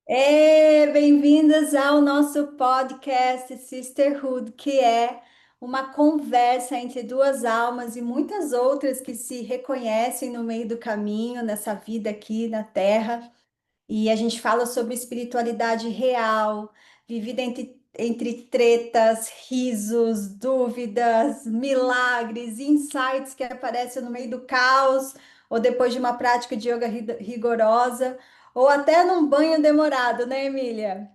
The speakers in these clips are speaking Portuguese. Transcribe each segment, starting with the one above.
Bem-vindas ao nosso podcast Sisterhood, que é uma conversa entre duas almas e muitas outras que se reconhecem no meio do caminho, nessa vida aqui na Terra. E a gente fala sobre espiritualidade real, vivida entre tretas, risos, dúvidas, milagres, insights que aparecem no meio do caos, ou depois de uma prática de yoga rigorosa, ou até num banho demorado, né, Emília?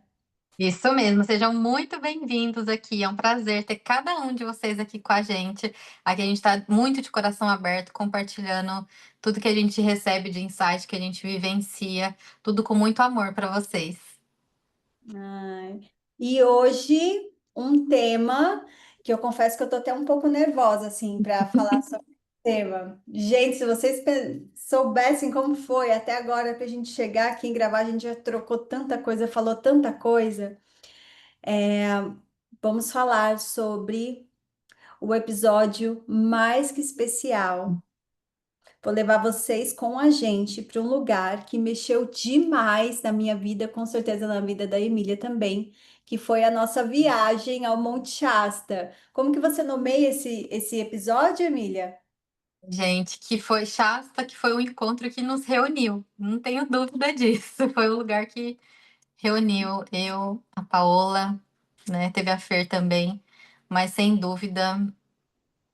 Isso mesmo, sejam muito bem-vindos aqui. É um prazer ter cada um de vocês aqui com a gente. Aqui a gente está muito de coração aberto, compartilhando tudo que a gente recebe de insight, que a gente vivencia, tudo com muito amor para vocês. Ai. E hoje um tema que eu confesso que eu tô até um pouco nervosa assim para falar sobre o tema. Gente, se vocês soubessem como foi até agora para a gente chegar aqui em gravar, a gente já trocou tanta coisa, falou tanta coisa. Vamos falar sobre o episódio mais que especial. Vou levar vocês com a gente para um lugar que mexeu demais na minha vida, com certeza na vida da Emília também, que foi a nossa viagem ao Monte Shasta. Como que você nomeia esse episódio, Emília? Gente, que foi Shasta, que foi o encontro que nos reuniu. Não tenho dúvida disso. Foi o lugar que reuniu eu, a Paola, né? Teve a Fer também, mas sem dúvida.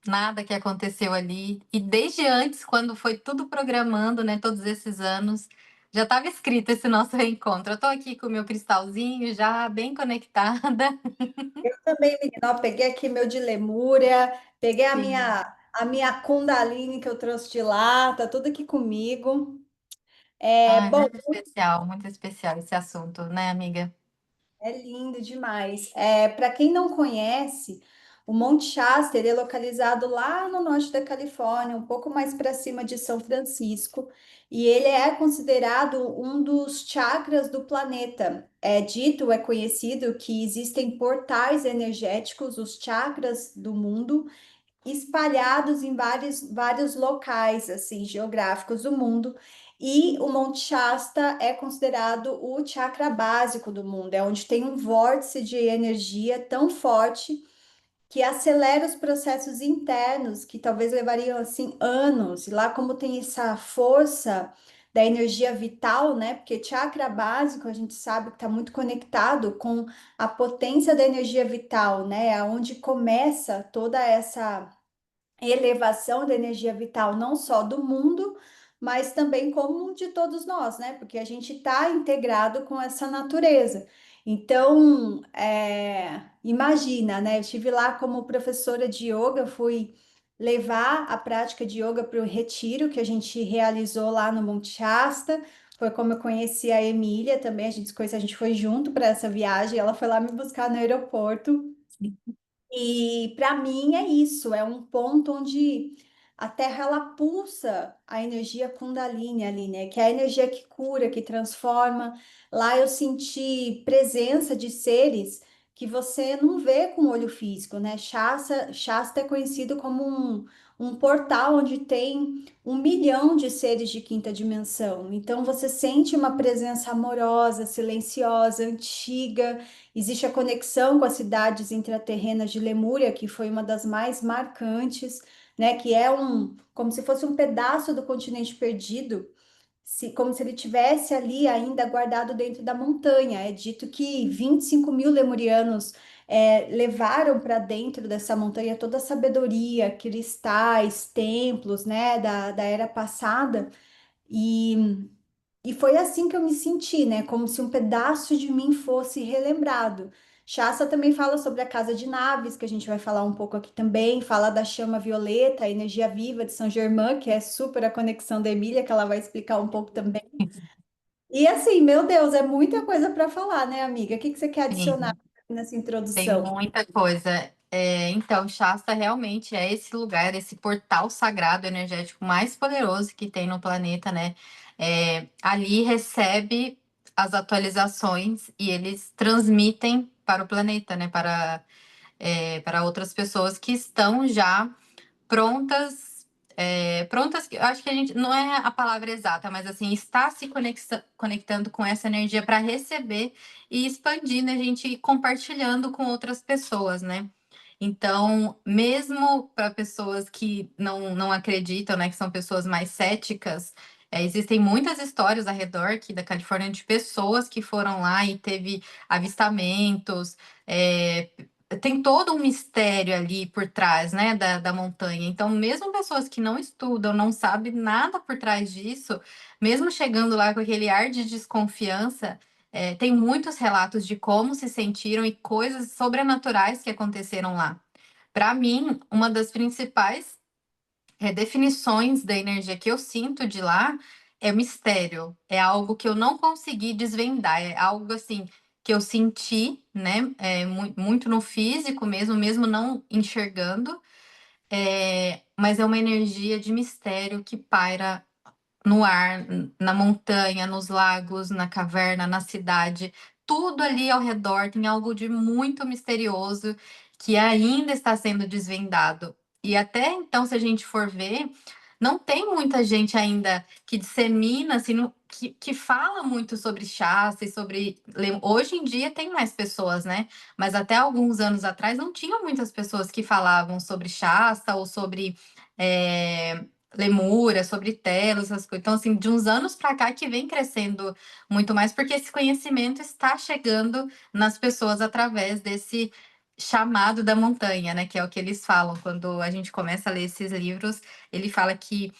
Nada que aconteceu ali. E desde antes, quando foi tudo programando, né, todos esses anos, já estava escrito esse nosso reencontro. Eu estou aqui com o meu cristalzinho, já bem conectada. Eu também, menina, ó, peguei aqui meu de Lemúria, peguei a Sim. minha Kundalini que eu trouxe de lá, tá tudo aqui comigo. Ai, Bom, muito especial esse assunto, né, amiga? é lindo demais. Para quem não conhece, o Monte Shasta ele é localizado lá no norte da Califórnia, um pouco mais para cima de São Francisco, e ele é considerado um dos chakras do planeta. É dito, é conhecido que existem portais energéticos, os chakras do mundo, espalhados em vários locais assim geográficos do mundo. E o Monte Shasta é considerado o chakra básico do mundo, é onde tem um vórtice de energia tão forte que acelera os processos internos que talvez levariam assim anos. E lá como tem essa força da energia vital, né? Porque chakra básico a gente sabe que está muito conectado com a potência da energia vital, né? Aonde começa toda essa elevação da energia vital, não só do mundo, mas também como de todos nós, né? Porque a gente está integrado com essa natureza. Então, imagina, né? Eu estive lá como professora de yoga, fui levar a prática de yoga para o retiro que a gente realizou lá no Monte Shasta. Foi como eu conheci a Emília também, a gente foi junto para essa viagem, ela foi lá me buscar no aeroporto. E para mim é isso, é um ponto onde a Terra ela pulsa a energia Kundalini ali, né? Que é a energia que cura, que transforma. Lá eu senti presença de seres que você não vê com o olho físico, né? Shasta é conhecido como um portal onde tem 1 milhão de seres de quinta dimensão. Então você sente uma presença amorosa, silenciosa, antiga. Existe a conexão com as cidades intraterrenas de Lemúria, que foi uma das mais marcantes, né? Que é como se fosse um pedaço do continente perdido, como se ele tivesse ali ainda guardado dentro da montanha. É dito que 25 mil lemurianos levaram para dentro dessa montanha toda a sabedoria, cristais, templos, né? Da era passada. E foi assim que eu me senti, né? Como se um pedaço de mim fosse relembrado. Shasta também fala sobre a casa de naves, que a gente vai falar um pouco aqui também. Fala da chama violeta, a energia viva de São Germain, que é super a conexão da Emília, que ela vai explicar um pouco também. E assim, meu Deus, é muita coisa para falar, né, amiga? O que que você quer adicionar Sim, nessa tem introdução? muita coisa. Então, Shasta realmente é esse lugar, esse portal sagrado energético mais poderoso que tem no planeta, né? Ali recebe as atualizações e eles transmitem para o planeta, né? Para outras pessoas que estão já prontas prontas. Eu acho que a gente não é a palavra exata, mas assim, está se conectando com essa energia para receber e expandindo, a gente ir compartilhando com outras pessoas, né? Então, mesmo para pessoas que não acreditam, né, que são pessoas mais céticas, existem muitas histórias ao redor aqui da Califórnia de pessoas que foram lá e teve avistamentos, é, tem todo um mistério ali por trás, né, da montanha. Então, mesmo pessoas que não estudam, não sabem nada por trás disso, mesmo chegando lá com aquele ar de desconfiança, tem muitos relatos de como se sentiram e coisas sobrenaturais que aconteceram lá. Para mim, uma das principais definições da energia que eu sinto de lá é mistério, é algo que eu não consegui desvendar, é algo assim que eu senti, né, muito no físico mesmo, mesmo não enxergando, mas é uma energia de mistério que paira no ar, na montanha, nos lagos, na caverna, na cidade, tudo ali ao redor tem algo de muito misterioso que ainda está sendo desvendado. E até então, se a gente for ver, não tem muita gente ainda que dissemina, assim, que fala muito sobre Shasta e sobre. Hoje em dia tem mais pessoas, né? Mas até alguns anos atrás não tinham muitas pessoas que falavam sobre Shasta ou sobre. é, Lemúria, sobre telos, essas coisas. Então, assim, de uns anos para cá que vem crescendo muito mais, porque esse conhecimento está chegando nas pessoas através desse chamado da montanha, né? Que é o que eles falam quando a gente começa a ler esses livros. Ele fala que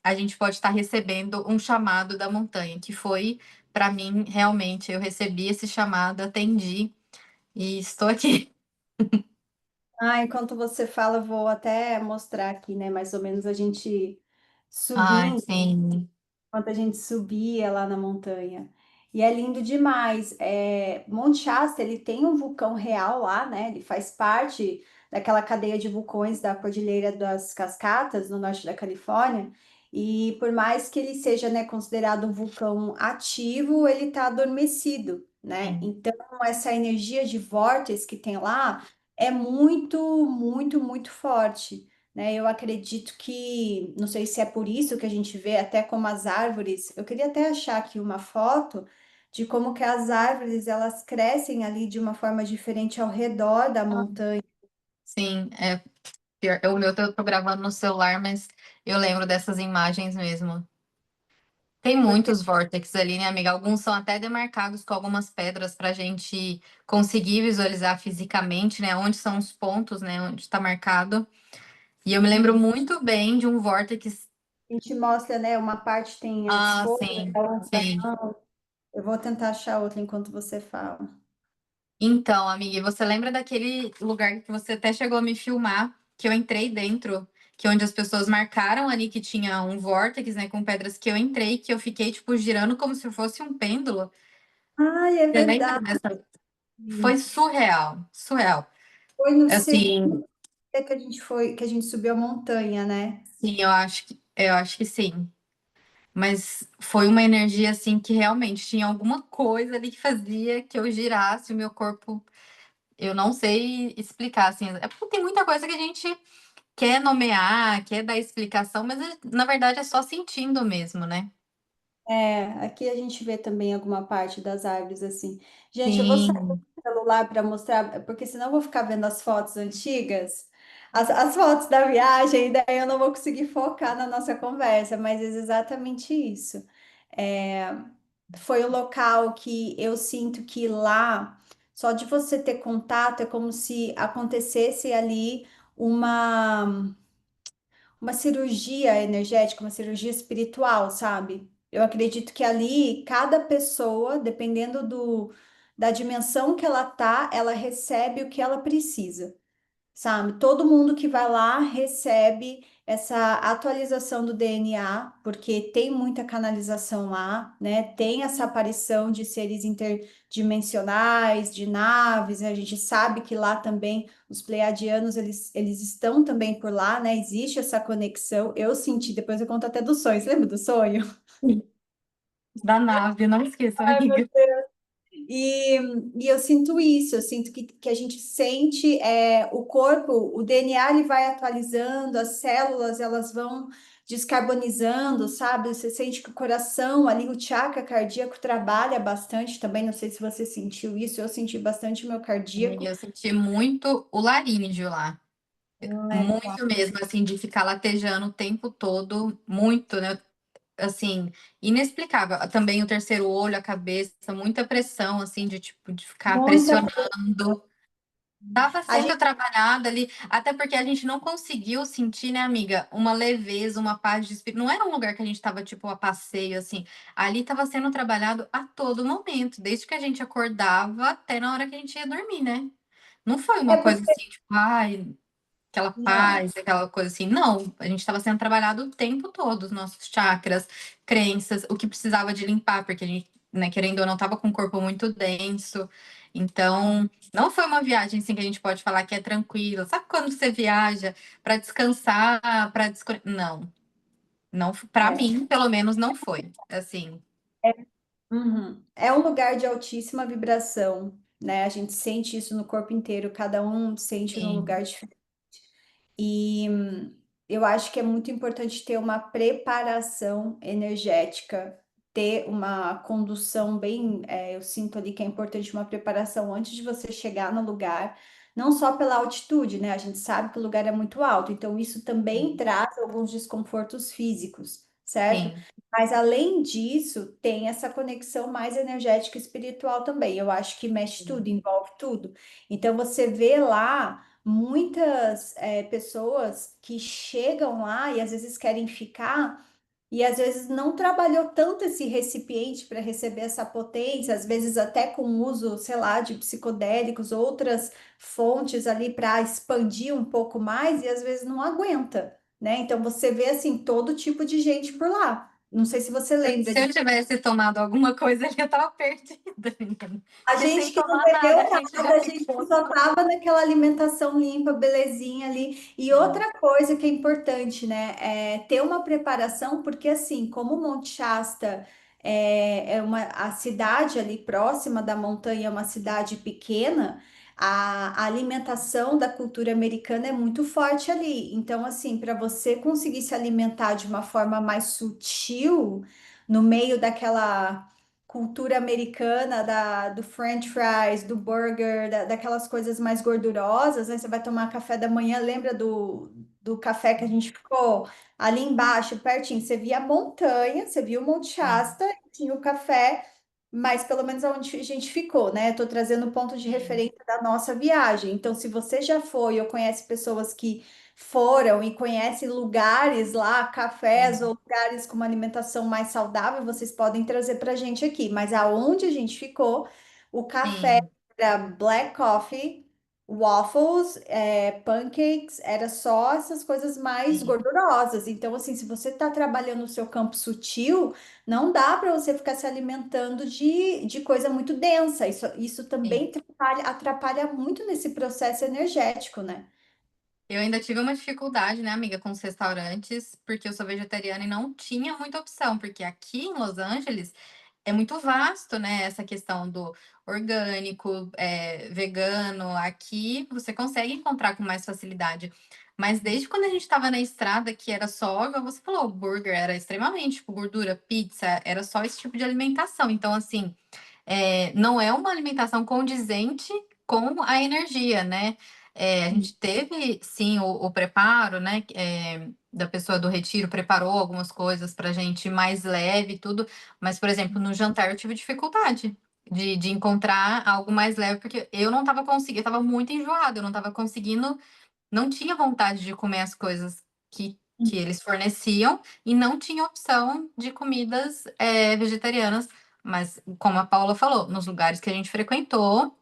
a gente pode estar recebendo um chamado da montanha, que foi, para mim, realmente, eu recebi esse chamado, atendi e estou aqui. Ah, enquanto você fala, eu vou até mostrar aqui, né? Mais ou menos a gente Ai, subindo. sim, Enquanto a gente subia lá na montanha. E é lindo demais. Monte Shasta, ele tem um vulcão real lá, né? Ele faz parte daquela cadeia de vulcões da Cordilheira das Cascatas, no norte da Califórnia. E por mais que ele seja, né, considerado um vulcão ativo, ele está adormecido, né? sim. Então, essa energia de vórtice que tem lá é muito, muito, muito forte, né? Eu acredito que, não sei se é por isso que a gente vê até como as árvores, eu queria até achar aqui uma foto de como que as árvores elas crescem ali de uma forma diferente ao redor da montanha. Sim, pior. O meu eu tô gravando no celular, mas eu lembro dessas imagens mesmo. Tem Porque muitos vórtices ali, né, amiga? Alguns são até demarcados com algumas pedras para a gente conseguir visualizar fisicamente, né? Onde são os pontos, né? Onde está marcado. E eu me lembro e muito bem de um vórtice. a gente mostra, né, uma parte tem as Ah, folhas, sim, a outra sim. não. Eu vou tentar achar outra enquanto você fala. Então, amiga, e você lembra daquele lugar que você até chegou a me filmar, que eu entrei dentro, que é onde as pessoas marcaram ali que tinha um vórtice, né, com pedras que eu entrei, que eu fiquei, tipo, girando como se fosse um pêndulo. Ai, é Você lembra verdade. dessa? Foi surreal, surreal. Foi no segundo Assim, dia que a gente foi, que a gente subiu a montanha, né? sim, eu acho que sim. Mas foi uma energia assim que realmente tinha alguma coisa ali que fazia que eu girasse o meu corpo. Eu não sei explicar, assim. É porque tem muita coisa que a gente quer nomear, quer dar explicação, mas na verdade é só sentindo mesmo, né? Aqui a gente vê também alguma parte das árvores assim. Gente, eu vou sair do Sim. celular para mostrar, porque senão eu vou ficar vendo as fotos antigas, as fotos da viagem, e daí eu não vou conseguir focar na nossa conversa, mas é exatamente isso. É, foi um local que eu sinto que lá, só de você ter contato, é como se acontecesse ali uma uma cirurgia energética, uma cirurgia espiritual, sabe? Eu acredito que ali cada pessoa, dependendo da dimensão que ela tá, ela recebe o que ela precisa, sabe? Todo mundo que vai lá recebe essa atualização do DNA, porque tem muita canalização lá, né? Tem essa aparição de seres interdimensionais, de naves, né? A gente sabe que lá também os pleiadianos, eles estão também por lá, né? Existe essa conexão. Eu senti, depois eu conto até do sonho. Você lembra do sonho? Da nave, não esqueça, Ai, meu amiga. Deus. E, e eu sinto isso, eu sinto que a gente sente o corpo, o DNA ele vai atualizando, as células elas vão descarbonizando, sabe? Você sente que o coração ali, o chakra cardíaco trabalha bastante também. Não sei se você sentiu isso, eu senti bastante o meu E cardíaco. eu senti muito o laríngeo lá. Legal. Muito mesmo, assim, de ficar latejando o tempo todo, muito, né? Assim, inexplicável. Também o terceiro olho, a cabeça, muita pressão, assim, de tipo, de ficar Muita. pressionando. Tava A sendo gente trabalhada ali, até porque a gente não conseguiu sentir, né, amiga, uma leveza, uma paz de espírito. Não era um lugar que a gente tava, tipo, a passeio, assim. Ali tava sendo trabalhado a todo momento, desde que a gente acordava até na hora que a gente ia dormir, né? Não foi é uma coisa porque assim, tipo, ai, aquela não. paz, aquela coisa assim. Não, a gente estava sendo trabalhado o tempo todo, os nossos chakras, crenças, o que precisava de limpar, porque a gente, né, querendo ou não, estava com o corpo muito denso. Então, não foi uma viagem assim que a gente pode falar que é tranquila. Sabe quando você viaja para descansar, para Não, não, para É. mim, pelo menos, não foi. Assim, Uhum. É um lugar de altíssima vibração, né? A gente sente isso no corpo inteiro, cada um sente num sim, lugar diferente. E eu acho que é muito importante ter uma preparação energética, ter uma condução bem. Eu sinto ali que é importante uma preparação antes de você chegar no lugar, não só pela altitude, né? A gente sabe que o lugar é muito alto, então isso também sim, traz alguns desconfortos físicos, certo? sim, Mas além disso, tem essa conexão mais energética e espiritual também. Eu acho que mexe tudo, sim, envolve tudo. Então você vê lá muitas pessoas que chegam lá e às vezes querem ficar e às vezes não trabalhou tanto esse recipiente para receber essa potência, às vezes até com o uso, sei lá, de psicodélicos, outras fontes ali para expandir um pouco mais e às vezes não aguenta, né? Então você vê assim todo tipo de gente por lá. Não sei se você lembra se eu de tivesse tomado alguma coisa ali, eu tava perdida, menina. a Porque sem gente que não tomar bebeu nada, a gente já nada, a gente que ficou. só estava naquela alimentação limpa, belezinha ali. E Sim, outra coisa que é importante, né, é ter uma preparação, porque assim, como Monte Shasta a cidade ali próxima da montanha é uma cidade pequena, a alimentação da cultura americana é muito forte ali. Então, assim, para você conseguir se alimentar de uma forma mais sutil, no meio daquela cultura americana do French fries, do burger, daquelas coisas mais gordurosas, né? Você vai tomar café da manhã, lembra do café que a gente ficou ali embaixo, pertinho? Você via a montanha, você via o Monte sim, Shasta, tinha o café, mas pelo menos onde a gente ficou, né? Estou trazendo o ponto de sim, referência da nossa viagem. Então, se você já foi ou conhece pessoas que foram e conhecem lugares lá, cafés ou sim, lugares com uma alimentação mais saudável, vocês podem trazer para a gente aqui. Mas aonde a gente ficou, o café sim, era black coffee, waffles, pancakes, era só essas coisas mais sim, gordurosas. Então, assim, se você está trabalhando no seu campo sutil, não dá para você ficar se alimentando de coisa muito densa. Isso também sim. atrapalha muito nesse processo energético, né? Eu ainda tive uma dificuldade, né, amiga, com os restaurantes, porque eu sou vegetariana e não tinha muita opção, porque aqui em Los Angeles é muito vasto, né, essa questão do orgânico, vegano. Aqui você consegue encontrar com mais facilidade. Mas desde quando a gente estava na estrada, que era só, igual você falou, burger era extremamente, tipo, gordura, pizza, era só esse tipo de alimentação. Então, assim, não é uma alimentação condizente com a energia, né? A gente teve, sim, o preparo, né? Da pessoa do retiro preparou algumas coisas para gente mais leve e tudo, mas, por exemplo, no jantar eu tive dificuldade de encontrar algo mais leve, porque eu não estava conseguindo, eu estava muito enjoada, eu não estava conseguindo, não tinha vontade de comer as coisas que eles forneciam e não tinha opção de comidas vegetarianas. Mas, como a Paula falou, nos lugares que a gente frequentou,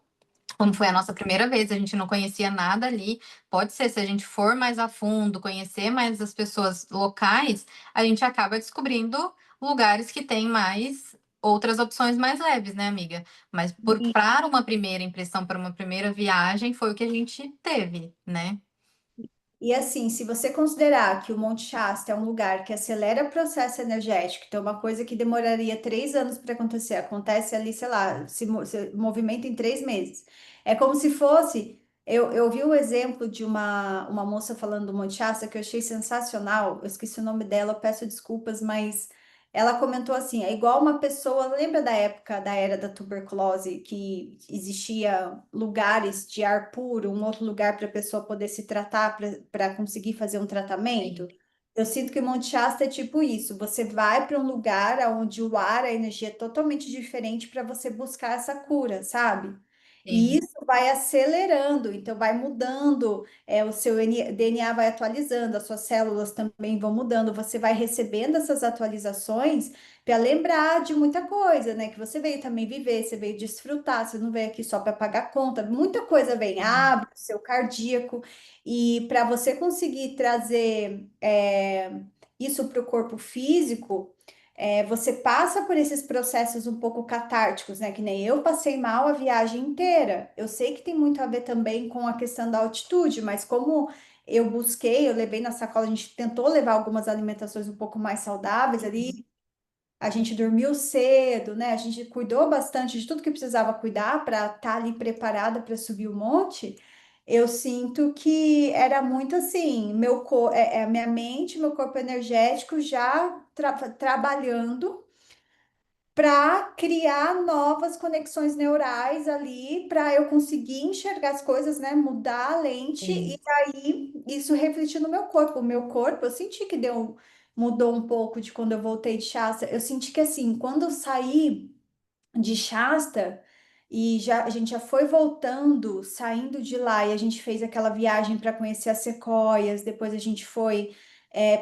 como foi a nossa primeira vez, a gente não conhecia nada ali. Pode ser, se a gente for mais a fundo, conhecer mais as pessoas locais, a gente acaba descobrindo lugares que têm mais outras opções mais leves, né, amiga? Mas para uma primeira impressão, para uma primeira viagem, foi o que a gente teve, né? E assim, se você considerar que o Monte Shasta é um lugar que acelera o processo energético, então uma coisa que demoraria 3 anos para acontecer, acontece ali, sei lá, se movimenta em 3 meses. É como se fosse. Eu vi o exemplo de uma moça falando do Monte Shasta que eu achei sensacional. Eu esqueci o nome dela, eu peço desculpas, mas ela comentou assim: é igual uma pessoa. Lembra da época da era da tuberculose, que existia lugares de ar puro, um outro lugar para a pessoa poder se tratar, para conseguir fazer um tratamento? Sim, Eu sinto que Monte Shasta é tipo isso: você vai para um lugar onde o ar, a energia é totalmente diferente para você buscar essa cura, sabe? E sim, isso vai acelerando, então vai mudando, o seu DNA vai atualizando, as suas células também vão mudando, você vai recebendo essas atualizações para lembrar de muita coisa, né? Que você veio também viver, você veio desfrutar, você não veio aqui só para pagar conta, muita coisa vem, sim, abre o seu cardíaco, e para você conseguir trazer isso para o corpo físico. Você passa por esses processos um pouco catárticos, né? Que nem eu passei mal a viagem inteira. Eu sei que tem muito a ver também com a questão da altitude, mas como eu busquei, eu levei na sacola, a gente tentou levar algumas alimentações um pouco mais saudáveis ali. A gente dormiu cedo, né? A gente cuidou bastante de tudo que precisava cuidar para estar ali preparada para subir o monte. Eu sinto que era muito assim, a minha mente, meu corpo energético já trabalhando para criar novas conexões neurais ali, para eu conseguir enxergar as coisas, né? Mudar a lente e sim, aí isso refletir no meu corpo. O meu corpo, eu senti que mudou um pouco de quando eu voltei de Shasta. Eu senti que assim, quando eu saí de Shasta e a gente já foi voltando, saindo de lá e a gente fez aquela viagem para conhecer as sequoias, depois a gente foi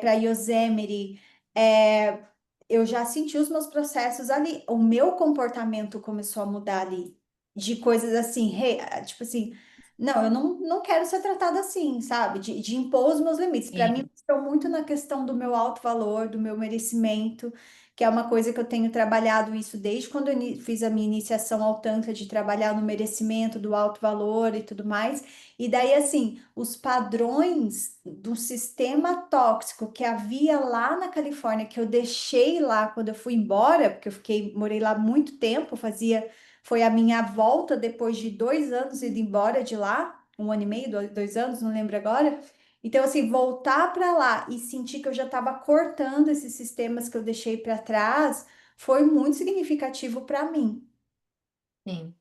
para Yosemite. é, eu já senti os meus processos ali, o meu comportamento começou a mudar ali, de coisas assim, tipo assim, não, eu não quero ser tratada assim, sabe? De impor os meus limites. Para mim, sim, estou muito na questão do meu alto valor, do meu merecimento, que é uma coisa que eu tenho trabalhado isso desde quando eu fiz a minha iniciação ao Tantra, de trabalhar no merecimento, do alto valor e tudo mais. E daí, assim, os padrões do sistema tóxico que havia lá na Califórnia, que eu deixei lá quando eu fui embora, porque morei lá muito tempo, foi a minha volta depois de 2 anos indo embora de lá, 1 ano e meio, 2 anos, não lembro agora. Então, assim, voltar para lá e sentir que eu já estava cortando esses sistemas que eu deixei para trás foi muito significativo para mim. sim.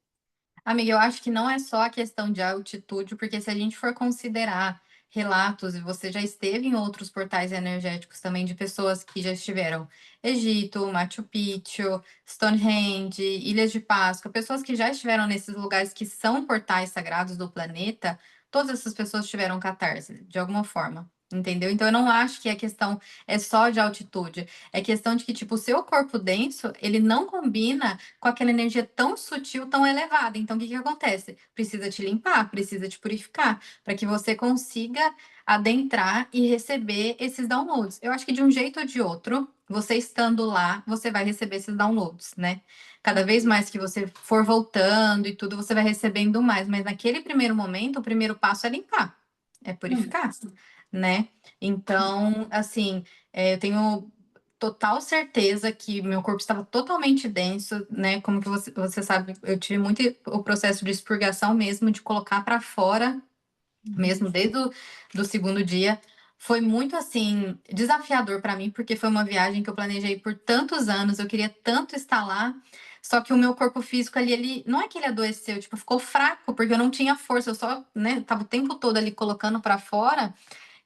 Amiga, eu acho que não é só a questão de altitude, porque se a gente for considerar relatos, e você já esteve em outros portais energéticos também de pessoas que já estiveram Egito, Machu Picchu, Stonehenge, Ilhas de Páscoa, pessoas que já estiveram nesses lugares que são portais sagrados do planeta, todas essas pessoas tiveram catarse, de alguma forma. Entendeu? Então eu não acho que a questão é só de altitude, é questão de que, tipo, o seu corpo denso, ele não combina com aquela energia tão sutil, tão elevada. Então, o que que acontece? Precisa te limpar, precisa te purificar, para que você consiga adentrar e receber esses downloads. Eu acho que de um jeito ou de outro, você estando lá, você vai receber esses downloads, né? Cada vez mais que você for voltando e tudo, você vai recebendo mais. Mas naquele primeiro momento, o primeiro passo é limpar, é Hum. purificar, né? Então, assim, eu tenho total certeza que meu corpo estava totalmente denso, né? Como que você sabe, eu tive muito o processo de expurgação mesmo, de colocar para fora, mesmo desde o do segundo dia. Foi muito assim desafiador para mim, porque foi uma viagem que eu planejei por tantos anos, eu queria tanto estar lá. Só que o meu corpo físico ali, ele não é que ele adoeceu, tipo, ficou fraco, porque eu não tinha força, eu só, né, tava o tempo todo ali colocando para fora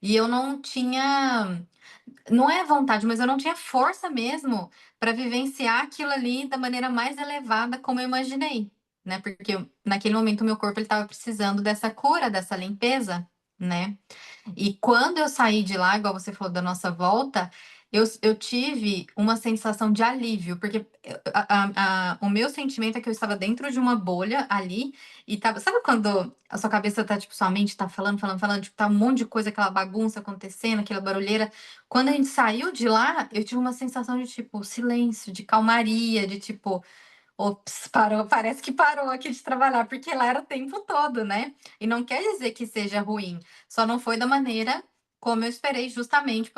e eu não tinha, não é vontade, mas eu não tinha força mesmo para vivenciar aquilo ali da maneira mais elevada como eu imaginei, né? Porque naquele momento o meu corpo ele estava precisando dessa cura, dessa limpeza, né? E quando eu saí de lá, igual você falou da nossa volta, eu tive uma sensação de alívio, porque o meu sentimento é que eu estava dentro de uma bolha ali, e tava, sabe quando a sua cabeça tá, tipo, sua mente tá falando, falando, falando, tipo, tá um monte de coisa, aquela bagunça acontecendo, aquela barulheira. Quando a gente saiu de lá, eu tive uma sensação de, tipo, silêncio, de calmaria, de, tipo, Ops, parou, parece que parou aqui de trabalhar, porque lá era o tempo todo, né? E não quer dizer que seja ruim, só não foi da maneira como eu esperei, justamente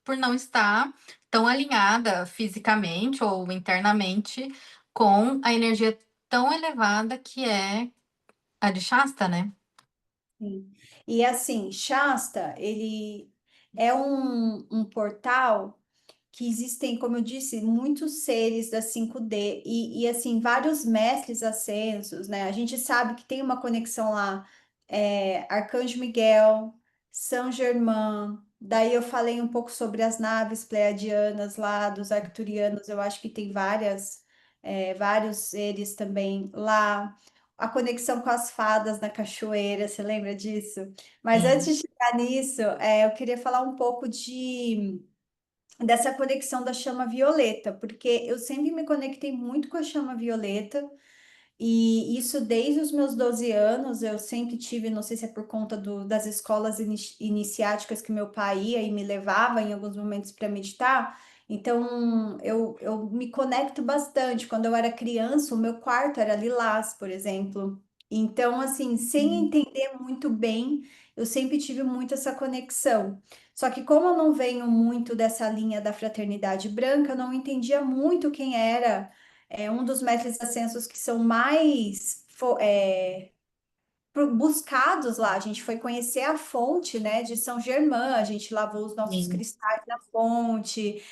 por não estar tão alinhada fisicamente ou internamente com a energia tão elevada que é a de Shasta, né? Sim. E assim, Shasta, ele é um portal que existem, como eu disse, muitos seres da 5D assim, vários mestres ascensos, né? A gente sabe que tem uma conexão lá, Arcanjo Miguel, São Germain, daí eu falei um pouco sobre as naves pleiadianas lá, dos arcturianos, eu acho que tem vários seres também lá. A conexão com as fadas na cachoeira, você lembra disso? Mas antes Sim, de chegar nisso, eu queria falar um pouco dessa conexão da chama violeta, porque eu sempre me conectei muito com a chama violeta, e isso desde os meus 12 anos, eu sempre tive, não sei se é por conta das escolas iniciáticas que meu pai ia e me levava em alguns momentos para meditar. Então, eu me conecto bastante. Quando eu era criança, o meu quarto era lilás, por exemplo. Então, assim, sem sim, entender muito bem, eu sempre tive muito essa conexão. Só que como eu não venho muito dessa linha da fraternidade branca, eu não entendia muito quem era um dos mestres ascensos que são mais buscados lá. A gente foi conhecer a fonte, né, de São Germán, a gente lavou os nossos sim. cristais na fonte,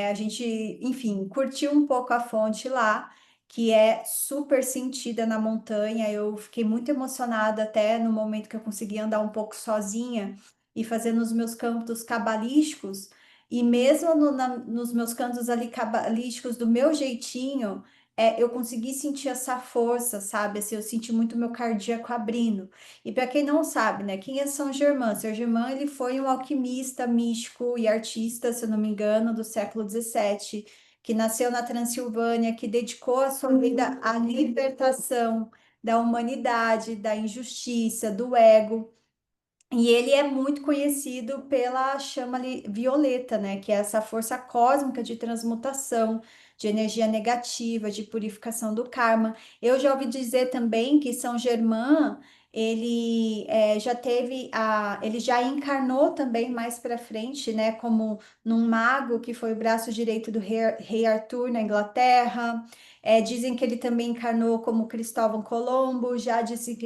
a gente, enfim, curtiu um pouco a fonte lá, que é super sentida na montanha. Eu fiquei muito emocionada até no momento que eu consegui andar um pouco sozinha e fazendo os meus cantos cabalísticos. E mesmo nos meus cantos ali cabalísticos, do meu jeitinho, eu consegui sentir essa força, sabe? Assim, eu senti muito meu cardíaco abrindo. E para quem não sabe, né? Quem é São Germain? São Germain, ele foi um alquimista, místico e artista, se eu não me engano, do século XVII, que nasceu na Transilvânia, que dedicou a sua vida à libertação da humanidade, da injustiça, do ego. E ele é muito conhecido pela chama violeta, né? Que é essa força cósmica de transmutação, de energia negativa, de purificação do karma. Eu já ouvi dizer também que São Germain, ele ele já encarnou também mais para frente, né? Como num mago que foi o braço direito do rei Arthur na Inglaterra. Dizem que ele também encarnou como Cristóvão Colombo.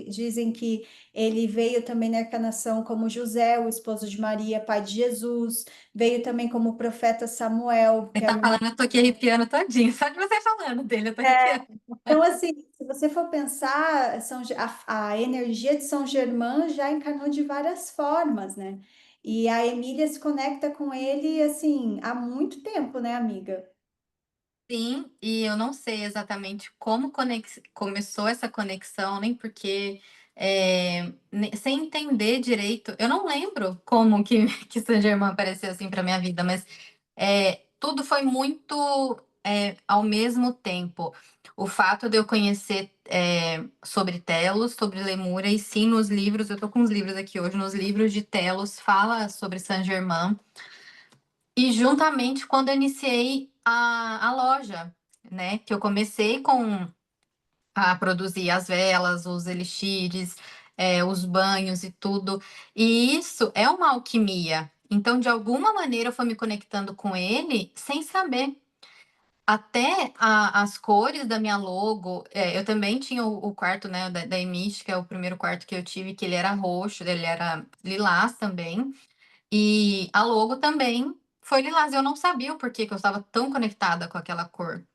Dizem que ele veio também na encarnação como José, o esposo de Maria, pai de Jesus. Veio também como profeta Samuel, Você que era tá uma. falando, eu tô aqui arrepiando todinho, só de você falando dele, eu tô É, arrepiando. então, assim, se você for pensar, a energia de São Germain já encarnou de várias formas, né? E a Emília se conecta com ele, assim, há muito tempo, né, amiga? Sim, e eu não sei exatamente como começou essa conexão, nem porque, sem entender direito, eu não lembro como que, que Saint-Germain apareceu assim para minha vida, mas tudo foi muito ao mesmo tempo. O fato de eu conhecer sobre Telos, sobre Lemúria, e sim, nos livros, eu tô com os livros aqui hoje, nos livros de Telos fala sobre Saint-Germain. E juntamente quando eu iniciei a loja, né? Que eu comecei a produzir as velas, os elixires, os banhos e tudo. E isso é uma alquimia. Então, de alguma maneira, eu fui me conectando com ele sem saber. Até as cores da minha logo, eu também tinha o quarto, né, da Emish, que é o primeiro quarto que eu tive, que ele era roxo, ele era lilás também. E a logo também foi lilás. Eu não sabia o porquê que eu estava tão conectada com aquela cor.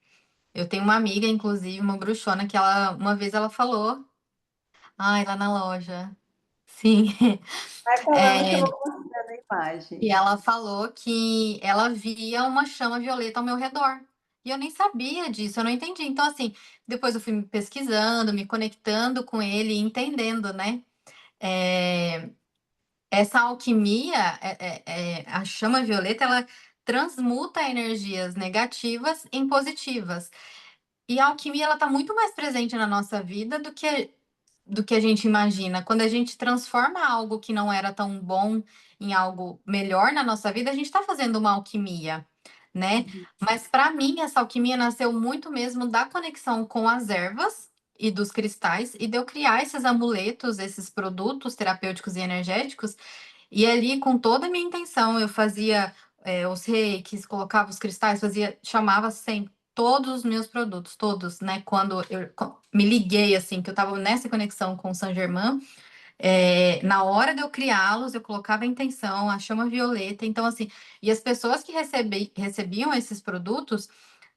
Eu tenho uma amiga, inclusive, uma bruxona, que uma vez ela falou, ai, lá na loja. Sim. Vai falando que eu É, vou mostrando a imagem. e ela falou que ela via uma chama violeta ao meu redor. E eu nem sabia disso, eu não entendi. Então, assim, depois eu fui me pesquisando, me conectando com ele, entendendo, né? É, essa alquimia, a chama violeta, ela transmuta energias negativas em positivas. E a alquimia, ela está muito mais presente na nossa vida do que a gente imagina. Quando a gente transforma algo que não era tão bom em algo melhor na nossa vida, a gente está fazendo uma alquimia, né? Uhum. Mas para mim, essa alquimia nasceu muito mesmo da conexão com as ervas e dos cristais, e de eu criar esses amuletos, esses produtos terapêuticos e energéticos, e ali, com toda a minha intenção, eu fazia os reikis, colocava os cristais, fazia, chamava sempre todos os meus produtos, todos, né? Quando eu me liguei, assim, que eu estava nessa conexão com o Saint Germain, na hora de eu criá-los, eu colocava a intenção, a chama violeta. Então, assim, e as pessoas que recebiam esses produtos,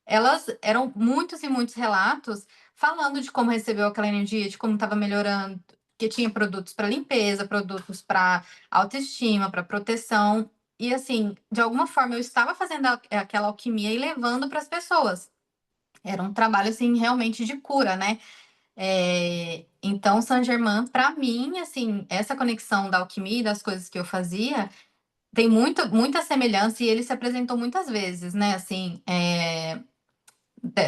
elas eram muitos e muitos relatos falando de como recebeu aquela energia, de como estava melhorando, que tinha produtos para limpeza, produtos para autoestima, para proteção. E assim, de alguma forma eu estava fazendo aquela alquimia e levando para as pessoas. Era um trabalho assim realmente de cura, né? Então, Saint Germain, para mim, assim, essa conexão da alquimia e das coisas que eu fazia tem muita semelhança e ele se apresentou muitas vezes, né? Assim,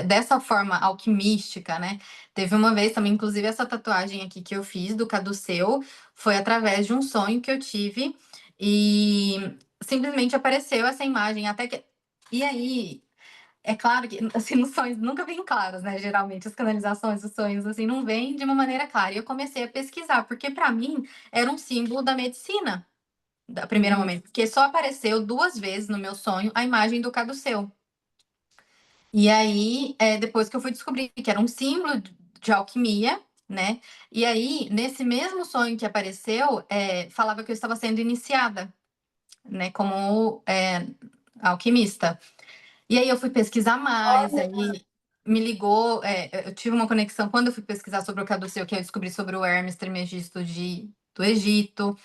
dessa forma alquimística, né? Teve uma vez também, inclusive, essa tatuagem aqui que eu fiz do caduceu foi através de um sonho que eu tive e simplesmente apareceu essa imagem, até que. E aí, é claro que assim, nos sonhos nunca vêm claros, né? Geralmente, as canalizações, os sonhos, assim, não vêm de uma maneira clara. E eu comecei a pesquisar, porque para mim era um símbolo da medicina, da primeira Uhum. momento, porque só apareceu duas vezes no meu sonho a imagem do caduceu. E aí, depois que eu fui descobrir que era um símbolo de alquimia, né? E aí, nesse mesmo sonho que apareceu, falava que eu estava sendo iniciada, né? Como alquimista. E aí eu fui pesquisar mais, aí me ligou, eu tive uma conexão quando eu fui pesquisar sobre o caduceu, que eu descobri sobre o Hermes Trismegisto do Egito.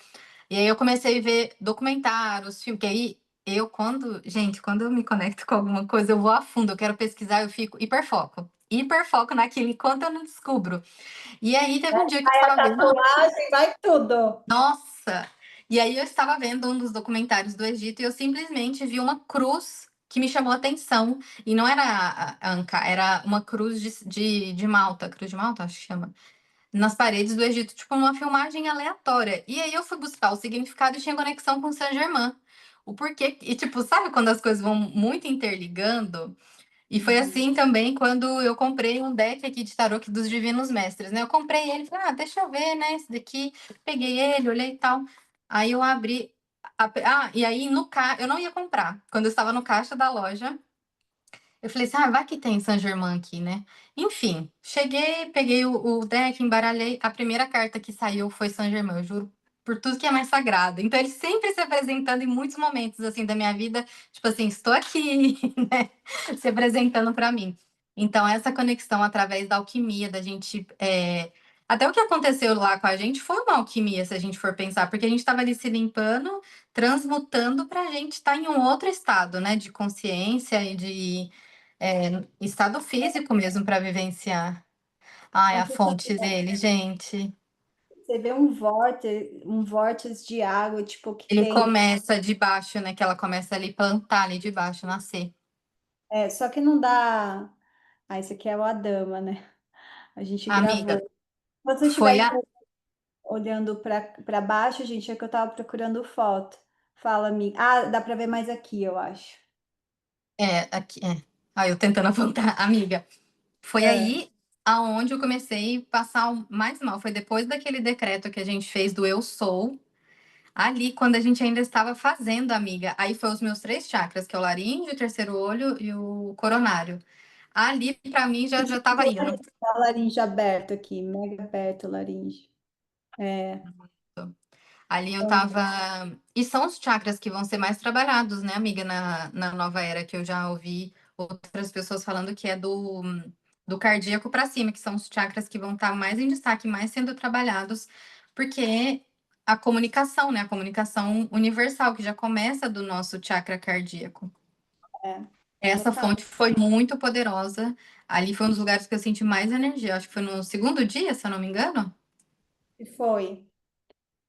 E aí eu comecei a ver documentários, filmes, que aí quando eu me conecto com alguma coisa, eu vou a fundo, eu quero pesquisar, eu fico hiperfoco. Hiperfoco naquilo enquanto eu não descubro. E aí teve um dia que eu Vai a estava vendo, tatuagem, vai tudo. nossa! E aí eu estava vendo um dos documentários do Egito e eu simplesmente vi uma cruz que me chamou a atenção. E não era a Anca, era uma cruz de Malta, cruz de Malta, acho que chama, nas paredes do Egito, tipo uma filmagem aleatória. E aí eu fui buscar o significado e tinha conexão com Saint-Germain. O porquê. E tipo, sabe quando as coisas vão muito interligando? E foi Uhum. assim também quando eu comprei um deck aqui de tarô dos Divinos Mestres, né? Eu comprei ele, falei, deixa eu ver, né? Esse daqui, peguei ele, olhei e tal. Aí eu abri. E aí eu não ia comprar. Quando eu estava no caixa da loja, eu falei assim, vai que tem Saint-Germain aqui, né? Enfim, cheguei, peguei o deck, embaralhei. A primeira carta que saiu foi Saint-Germain, eu juro por tudo que é mais sagrado. Então, ele sempre se apresentando em muitos momentos, assim, da minha vida. Tipo assim, estou aqui, né? Se apresentando para mim. Então, essa conexão através da alquimia, da gente... Até o que aconteceu lá com a gente foi uma alquimia, se a gente for pensar, porque a gente estava ali se limpando, transmutando para a gente estar em um outro estado, né? De consciência e de estado físico mesmo para vivenciar. Ai, a Quando fonte dele, gente. você vê um vórtice de água, tipo, que Ele tem. começa de baixo, né? Que ela começa ali plantar ali de baixo, nascer. Só que não dá. Ah, isso aqui é o Adama, né? A gente Amiga, gravando. Quando você estiver foi aí a. olhando para baixo, gente, é que eu tava procurando foto. Fala, amiga. Ah, dá para ver mais aqui, eu acho. Aqui, eu tentando apontar. Amiga, foi É. aí aonde eu comecei a passar mais mal. Foi depois daquele decreto que a gente fez do Eu Sou. Ali, quando a gente ainda estava fazendo, amiga. Aí foi os meus três chakras, que é o laríngeo, o terceiro olho e o coronário. Ali, para mim, já estava indo. A laringe aberto aqui, mega aberto a laringe. É. Ali eu Então, tava. E são os chakras que vão ser mais trabalhados, né, amiga, na nova era, que eu já ouvi outras pessoas falando que é do cardíaco para cima, que são os chakras que vão estar mais em destaque, mais sendo trabalhados, porque a comunicação, né, a comunicação universal, que já começa do nosso chakra cardíaco. é, Essa total. fonte foi muito poderosa. Ali foi um dos lugares que eu senti mais energia. Acho que foi no segundo dia, se eu não me engano. E foi.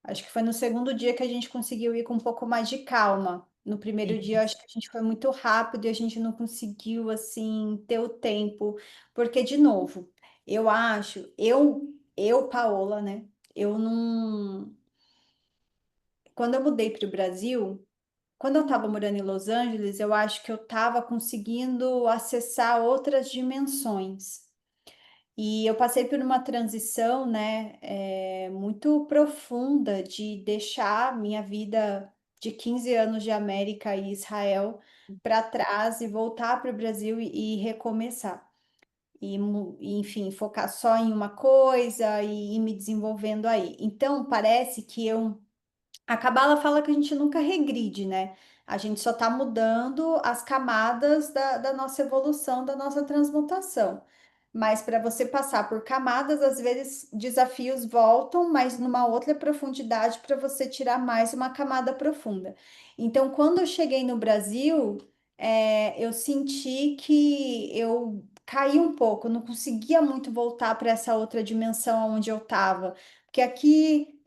Acho que foi no segundo dia que a gente conseguiu ir com um pouco mais de calma. No primeiro dia, eu acho que a gente foi muito rápido e a gente não conseguiu, assim, ter o tempo. Porque, de novo, eu acho, Paola, né? Eu não. Quando eu mudei para o Brasil. quando eu estava morando em Los Angeles, eu acho que eu estava conseguindo acessar outras dimensões. E eu passei por uma transição, né, muito profunda de deixar minha vida de 15 anos de América e Israel para trás e voltar para o Brasil e recomeçar. Enfim, focar só em uma coisa e ir me desenvolvendo aí. Então, parece que a Cabala fala que a gente nunca regride, né? A gente só está mudando as camadas da nossa evolução, da nossa transmutação. Mas para você passar por camadas, às vezes desafios voltam, mas numa outra profundidade para você tirar mais uma camada profunda. Então, quando eu cheguei no Brasil, eu senti que eu caí um pouco, não conseguia muito voltar para essa outra dimensão onde eu estava. Porque aqui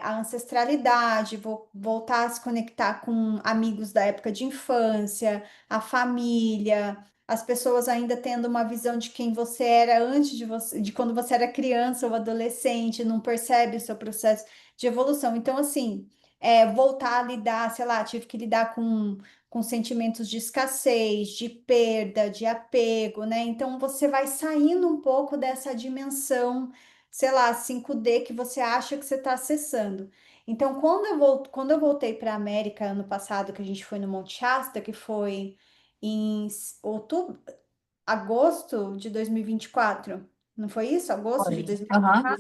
a ancestralidade, vou voltar a se conectar com amigos da época de infância, a família, as pessoas ainda tendo uma visão de quem você era antes de você, de quando você era criança ou adolescente, não percebe o seu processo de evolução. Então, assim, voltar a lidar, sei lá, tive que lidar com sentimentos de escassez, de perda, de apego, né? Então, você vai saindo um pouco dessa dimensão, sei lá, 5D que você acha que você está acessando. Então, quando eu voltei para a América ano passado, que a gente foi no Monte Shasta, que foi em outubro, agosto de 2024, não foi isso? Agosto de Foi. 2024? Aham.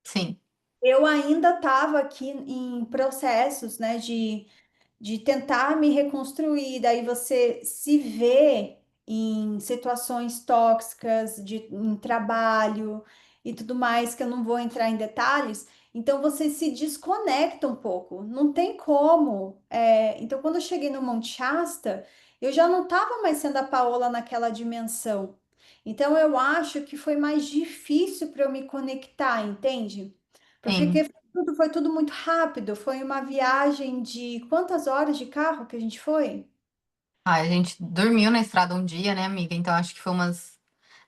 Sim, Eu ainda estava aqui em processos, né, de tentar me reconstruir, daí você se vê em situações tóxicas, em trabalho e tudo mais, que eu não vou entrar em detalhes, então você se desconecta um pouco, não tem como. Então, quando eu cheguei no Monte Shasta, eu já não estava mais sendo a Paola naquela dimensão. Então, eu acho que foi mais difícil para eu me conectar, entende? sim. Porque foi tudo muito rápido. Foi uma viagem de quantas horas de carro que a gente foi? Ah, a gente dormiu na estrada um dia, né, amiga? Então acho que foi umas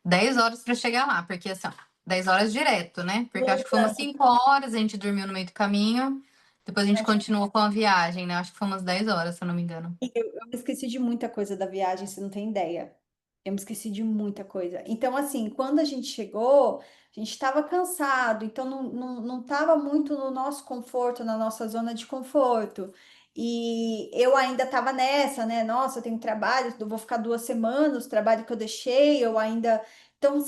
10 horas para chegar lá, porque assim, ó, 10 horas direto, né? Porque acho que foi umas 5 horas, a gente dormiu no meio do caminho, depois a gente continuou com a viagem, né? Acho que foi umas 10 horas, se eu não me engano. Eu me esqueci de muita coisa da viagem, você não tem ideia. Eu me esqueci de muita coisa. Então, assim, quando a gente chegou, a gente estava cansado, então não estava muito no nosso conforto, na nossa zona de conforto. E eu ainda estava nessa, né? Nossa, eu tenho trabalho, eu vou ficar 2 semanas, trabalho que eu deixei, eu ainda. Então,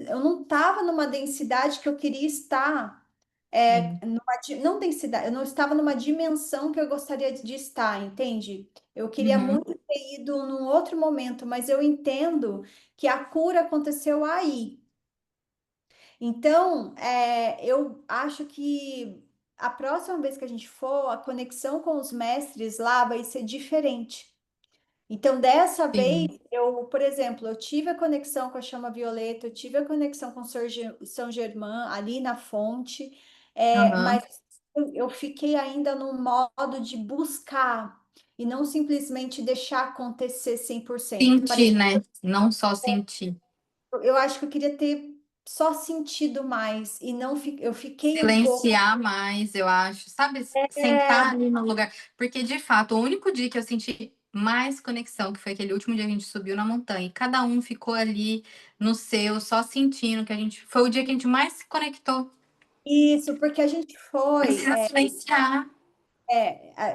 eu não estava numa densidade que eu queria estar. Sim. Não densidade, eu não estava numa dimensão que eu gostaria de estar, entende? Eu queria Uhum. muito ter ido num outro momento, mas eu entendo que a cura aconteceu aí. Então, eu acho que a próxima vez que a gente for, a conexão com os mestres lá vai ser diferente. Então, dessa vez, Sim. por exemplo, eu tive a conexão com a chama violeta, eu tive a conexão com São Germain ali na fonte, Aham. mas eu fiquei ainda no modo de buscar e não simplesmente deixar acontecer 100%. Sentir, né? Não só sentir. Eu acho que eu queria ter só sentido mais e não eu fiquei um pouco. Silenciar mais, eu acho, sabe? Sentar É, ali no lugar. Porque, de fato, o único dia que eu senti mais conexão, que foi aquele último dia que a gente subiu na montanha, e cada um ficou ali no seu, só sentindo que a gente. Foi o dia que a gente mais se conectou. isso, porque a gente foi. Precisa silenciar.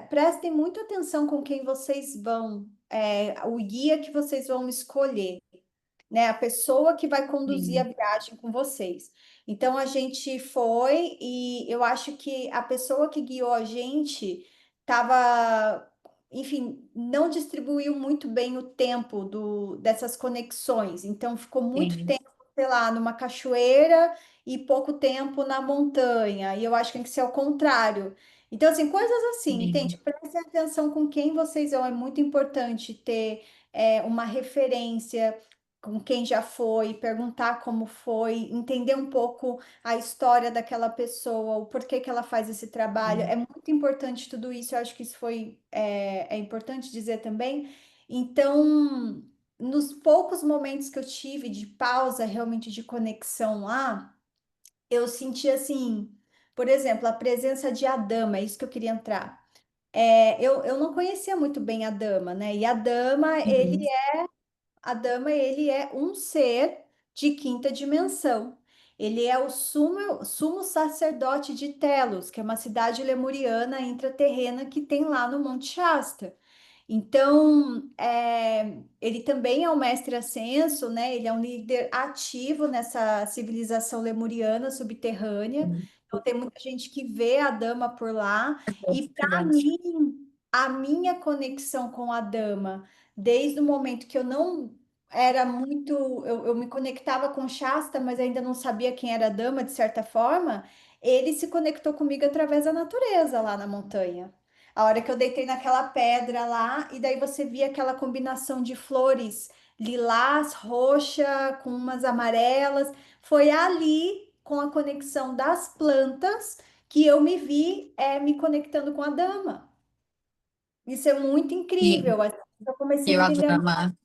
Prestem muita atenção com quem vocês vão, o guia que vocês vão escolher, né? A pessoa que vai conduzir a Sim, viagem com vocês. Então a gente foi e eu acho que a pessoa que guiou a gente estava, enfim, não distribuiu muito bem o tempo dessas conexões. Então ficou muito sim, tempo, sei lá, numa cachoeira e pouco tempo na montanha. E eu acho que tem que ser ao contrário. Então, assim, coisas assim, sim. entende? Prestem atenção com quem vocês vão. É muito importante ter uma referência com quem já foi, perguntar como foi, entender um pouco a história daquela pessoa, o porquê que ela faz esse trabalho. É muito importante tudo isso, eu acho que isso é importante dizer também. Então, nos poucos momentos que eu tive de pausa, realmente de conexão lá, eu senti assim, por exemplo, a presença de Adama, é isso que eu queria entrar. Eu não conhecia muito bem a dama, né? E Uhum. a dama, ele é um ser de quinta dimensão. Ele é o sumo sacerdote de Telos, que é uma cidade lemuriana intraterrena que tem lá no Monte Shasta. Então, ele também é um mestre ascenso, né? Ele é um líder ativo nessa civilização lemuriana subterrânea. Sim. Então, tem muita gente que vê a dama por lá. E para Verdade. mim, a minha conexão com a dama, desde o momento que eu não era muito, eu me conectava com Shasta, mas ainda não sabia quem era a dama, de certa forma, ele se conectou comigo através da natureza lá na montanha. A hora que eu deitei naquela pedra lá, e daí você via aquela combinação de flores lilás, roxa, com umas amarelas. Foi ali, com a conexão das plantas, que eu me vi me conectando com a dama. Isso é muito Sim, incrível. Assim, eu comecei a eu entender. adoro amar.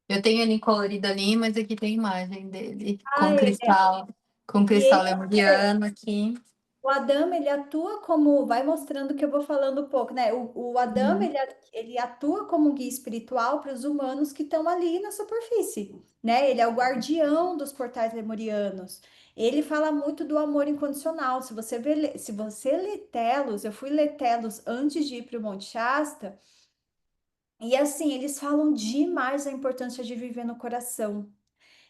Eu tenho ele colorido ali, mas aqui tem imagem dele Ah, com e cristal ele lemuriano aqui. O Adama, ele atua como, vai mostrando que eu vou falando um pouco, né? O Adama, Uhum. ele atua como um guia espiritual para os humanos que estão ali na superfície, né? Ele é o guardião dos portais lemurianos. Ele fala muito do amor incondicional. Se você lê Telos, eu fui ler Telos antes de ir para o Monte Shasta, e assim, eles falam demais da importância de viver no coração.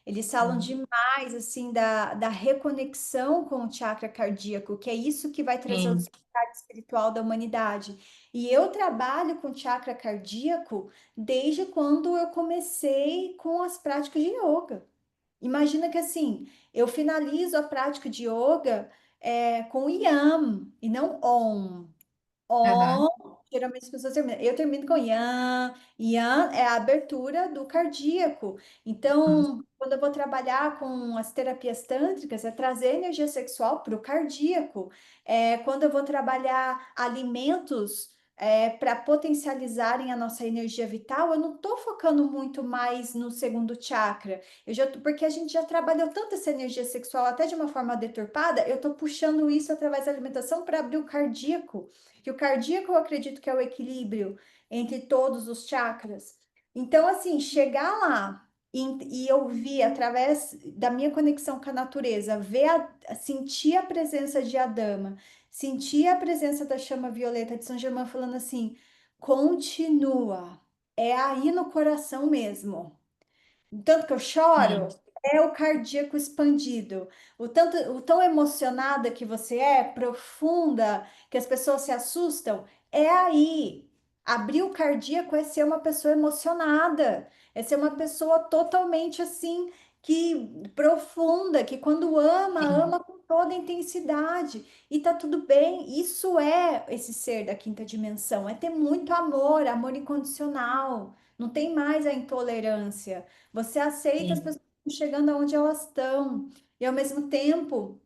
Eles falam Sim, demais assim da reconexão com o chakra cardíaco, que é isso que vai trazer o sim. despertar espiritual da humanidade. E eu trabalho com chakra cardíaco desde quando eu comecei com as práticas de yoga. Imagina que assim, eu finalizo a prática de yoga com Yam e não Om. Aham. On, geralmente as pessoas terminam. Eu termino com Yan. Yan é a abertura do cardíaco. Uhum. Então, quando eu vou trabalhar com as terapias tântricas, é trazer energia sexual para o cardíaco. Quando eu vou trabalhar alimentos para potencializarem a nossa energia vital, eu não estou focando muito mais no segundo chakra. Porque a gente já trabalhou tanto essa energia sexual, até de uma forma deturpada, eu estou puxando isso através da alimentação para abrir o cardíaco. Que o cardíaco eu acredito que é o equilíbrio entre todos os chakras. Então, assim, chegar lá e eu vi através da minha conexão com a natureza, sentir a presença de Adama, sentir a presença da chama violeta de São Germain falando assim: continua, é aí no coração mesmo. O tanto que eu choro Sim, é o cardíaco expandido. O tão emocionada que você é, profunda, que as pessoas se assustam, é aí. Abrir o cardíaco é ser uma pessoa emocionada, é ser uma pessoa totalmente assim, que profunda, que quando ama, sim, ama com toda a intensidade. E tá tudo bem. Isso é esse ser da quinta dimensão, é ter muito amor, amor incondicional. Não tem mais a intolerância. Você aceita as sim, pessoas chegando aonde elas estão. E ao mesmo tempo,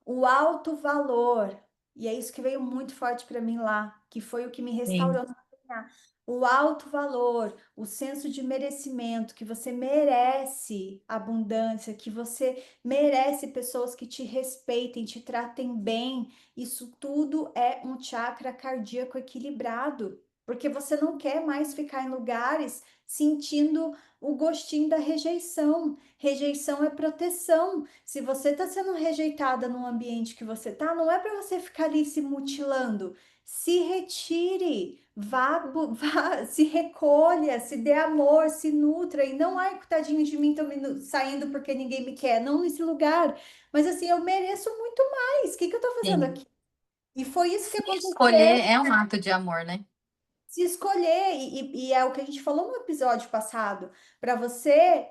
o alto valor, e é isso que veio muito forte para mim lá, que foi o que me sim, restaurou no DNA. O alto valor, o senso de merecimento, que você merece abundância, que você merece pessoas que te respeitem, te tratem bem. Isso tudo é um chakra cardíaco equilibrado, porque você não quer mais ficar em lugares sentindo o gostinho da rejeição. Rejeição é proteção. Se você está sendo rejeitada no ambiente que você tá, não é para você ficar ali se mutilando. Se retire, vá, se recolha, se dê amor, se nutra e não, ai, coitadinho de mim, tô saindo porque ninguém me quer. Não nesse lugar. Mas assim, eu mereço muito mais. O que que eu tô fazendo sim. aqui? E foi isso que Se escolher aconteceu. é um ato de amor, né? Se escolher, e é o que a gente falou no episódio passado, para você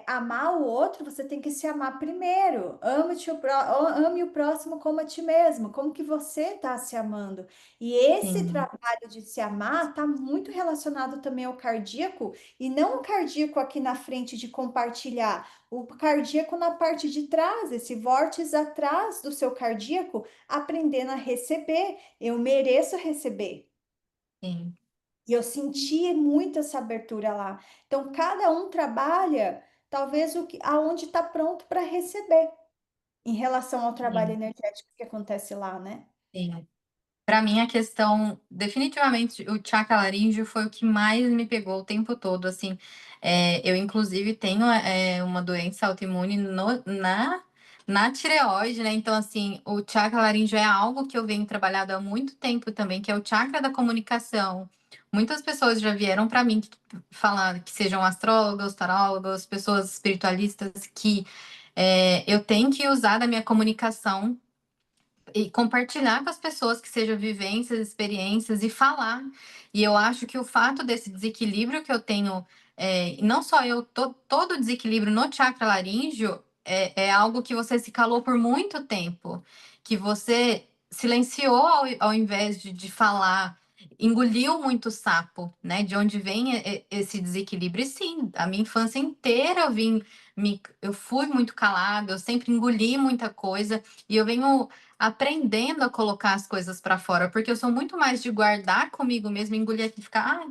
amar o outro, você tem que se amar primeiro. Ame o próximo como a ti mesmo, como que você está se amando. E esse Sim, trabalho de se amar está muito relacionado também ao cardíaco, e não o cardíaco aqui na frente de compartilhar, o cardíaco na parte de trás, esse vórtice atrás do seu cardíaco, aprendendo a receber. Eu mereço receber. sim, E eu senti muito essa abertura lá. Então, cada um trabalha, talvez, aonde está pronto para receber, em relação ao trabalho sim, energético que acontece lá, né? sim. Para mim, a questão, definitivamente, o chakra laríngeo foi o que mais me pegou o tempo todo, assim. Eu, inclusive, tenho uma doença autoimune na tireoide, né? Então, assim, o chakra laríngeo é algo que eu venho trabalhando há muito tempo também, que é o chakra da comunicação. Muitas pessoas já vieram para mim falar que sejam astrólogos, tarólogos, pessoas espiritualistas, que eu tenho que usar da minha comunicação e compartilhar com as pessoas que sejam vivências, experiências e falar. E eu acho que o fato desse desequilíbrio que eu tenho, não só eu, todo o desequilíbrio no chakra laríngeo, é algo que você se calou por muito tempo, que você silenciou ao invés de falar, engoliu muito sapo, né? De onde vem esse desequilíbrio? E sim, a minha infância inteira eu fui muito calada, eu sempre engoli muita coisa, e eu venho aprendendo a colocar as coisas para fora, porque eu sou muito mais de guardar comigo mesmo, engolir aqui, ficar, ai,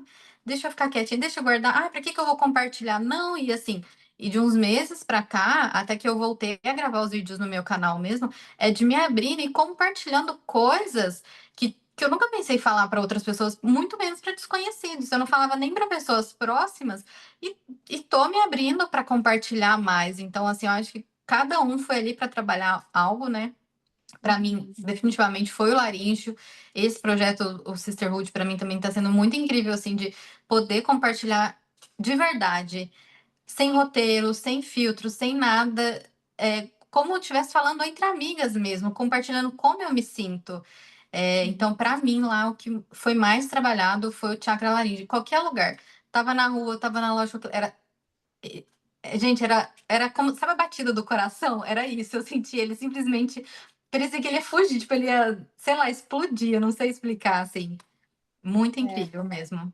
deixa eu ficar quietinha, deixa eu guardar, ai, para que que eu vou compartilhar? Não, e assim, e de uns meses para cá, até que eu voltei a gravar os vídeos no meu canal mesmo, é de me abrir e compartilhando coisas que eu nunca pensei em falar para outras pessoas, muito menos para desconhecidos. Eu não falava nem para pessoas próximas e, e tô me abrindo para compartilhar mais. Então, assim, eu acho que cada um foi ali para trabalhar algo, né? Para mim, definitivamente foi o laríngeo. Esse projeto, o Sisterhood, para mim também está sendo muito incrível, assim, de poder compartilhar de verdade, sem roteiro, sem filtro, sem nada, como eu estivesse falando entre amigas mesmo, compartilhando como eu me sinto. Então, para mim, lá, o que foi mais trabalhado foi o chakra laríngeo. Qualquer lugar. Tava na rua, tava na loja, gente, era como, sabe a batida do coração? Era isso, eu senti ele simplesmente, parecia que ele ia fugir, tipo, ele ia, sei lá, explodir, eu não sei explicar, assim. Muito É, incrível mesmo.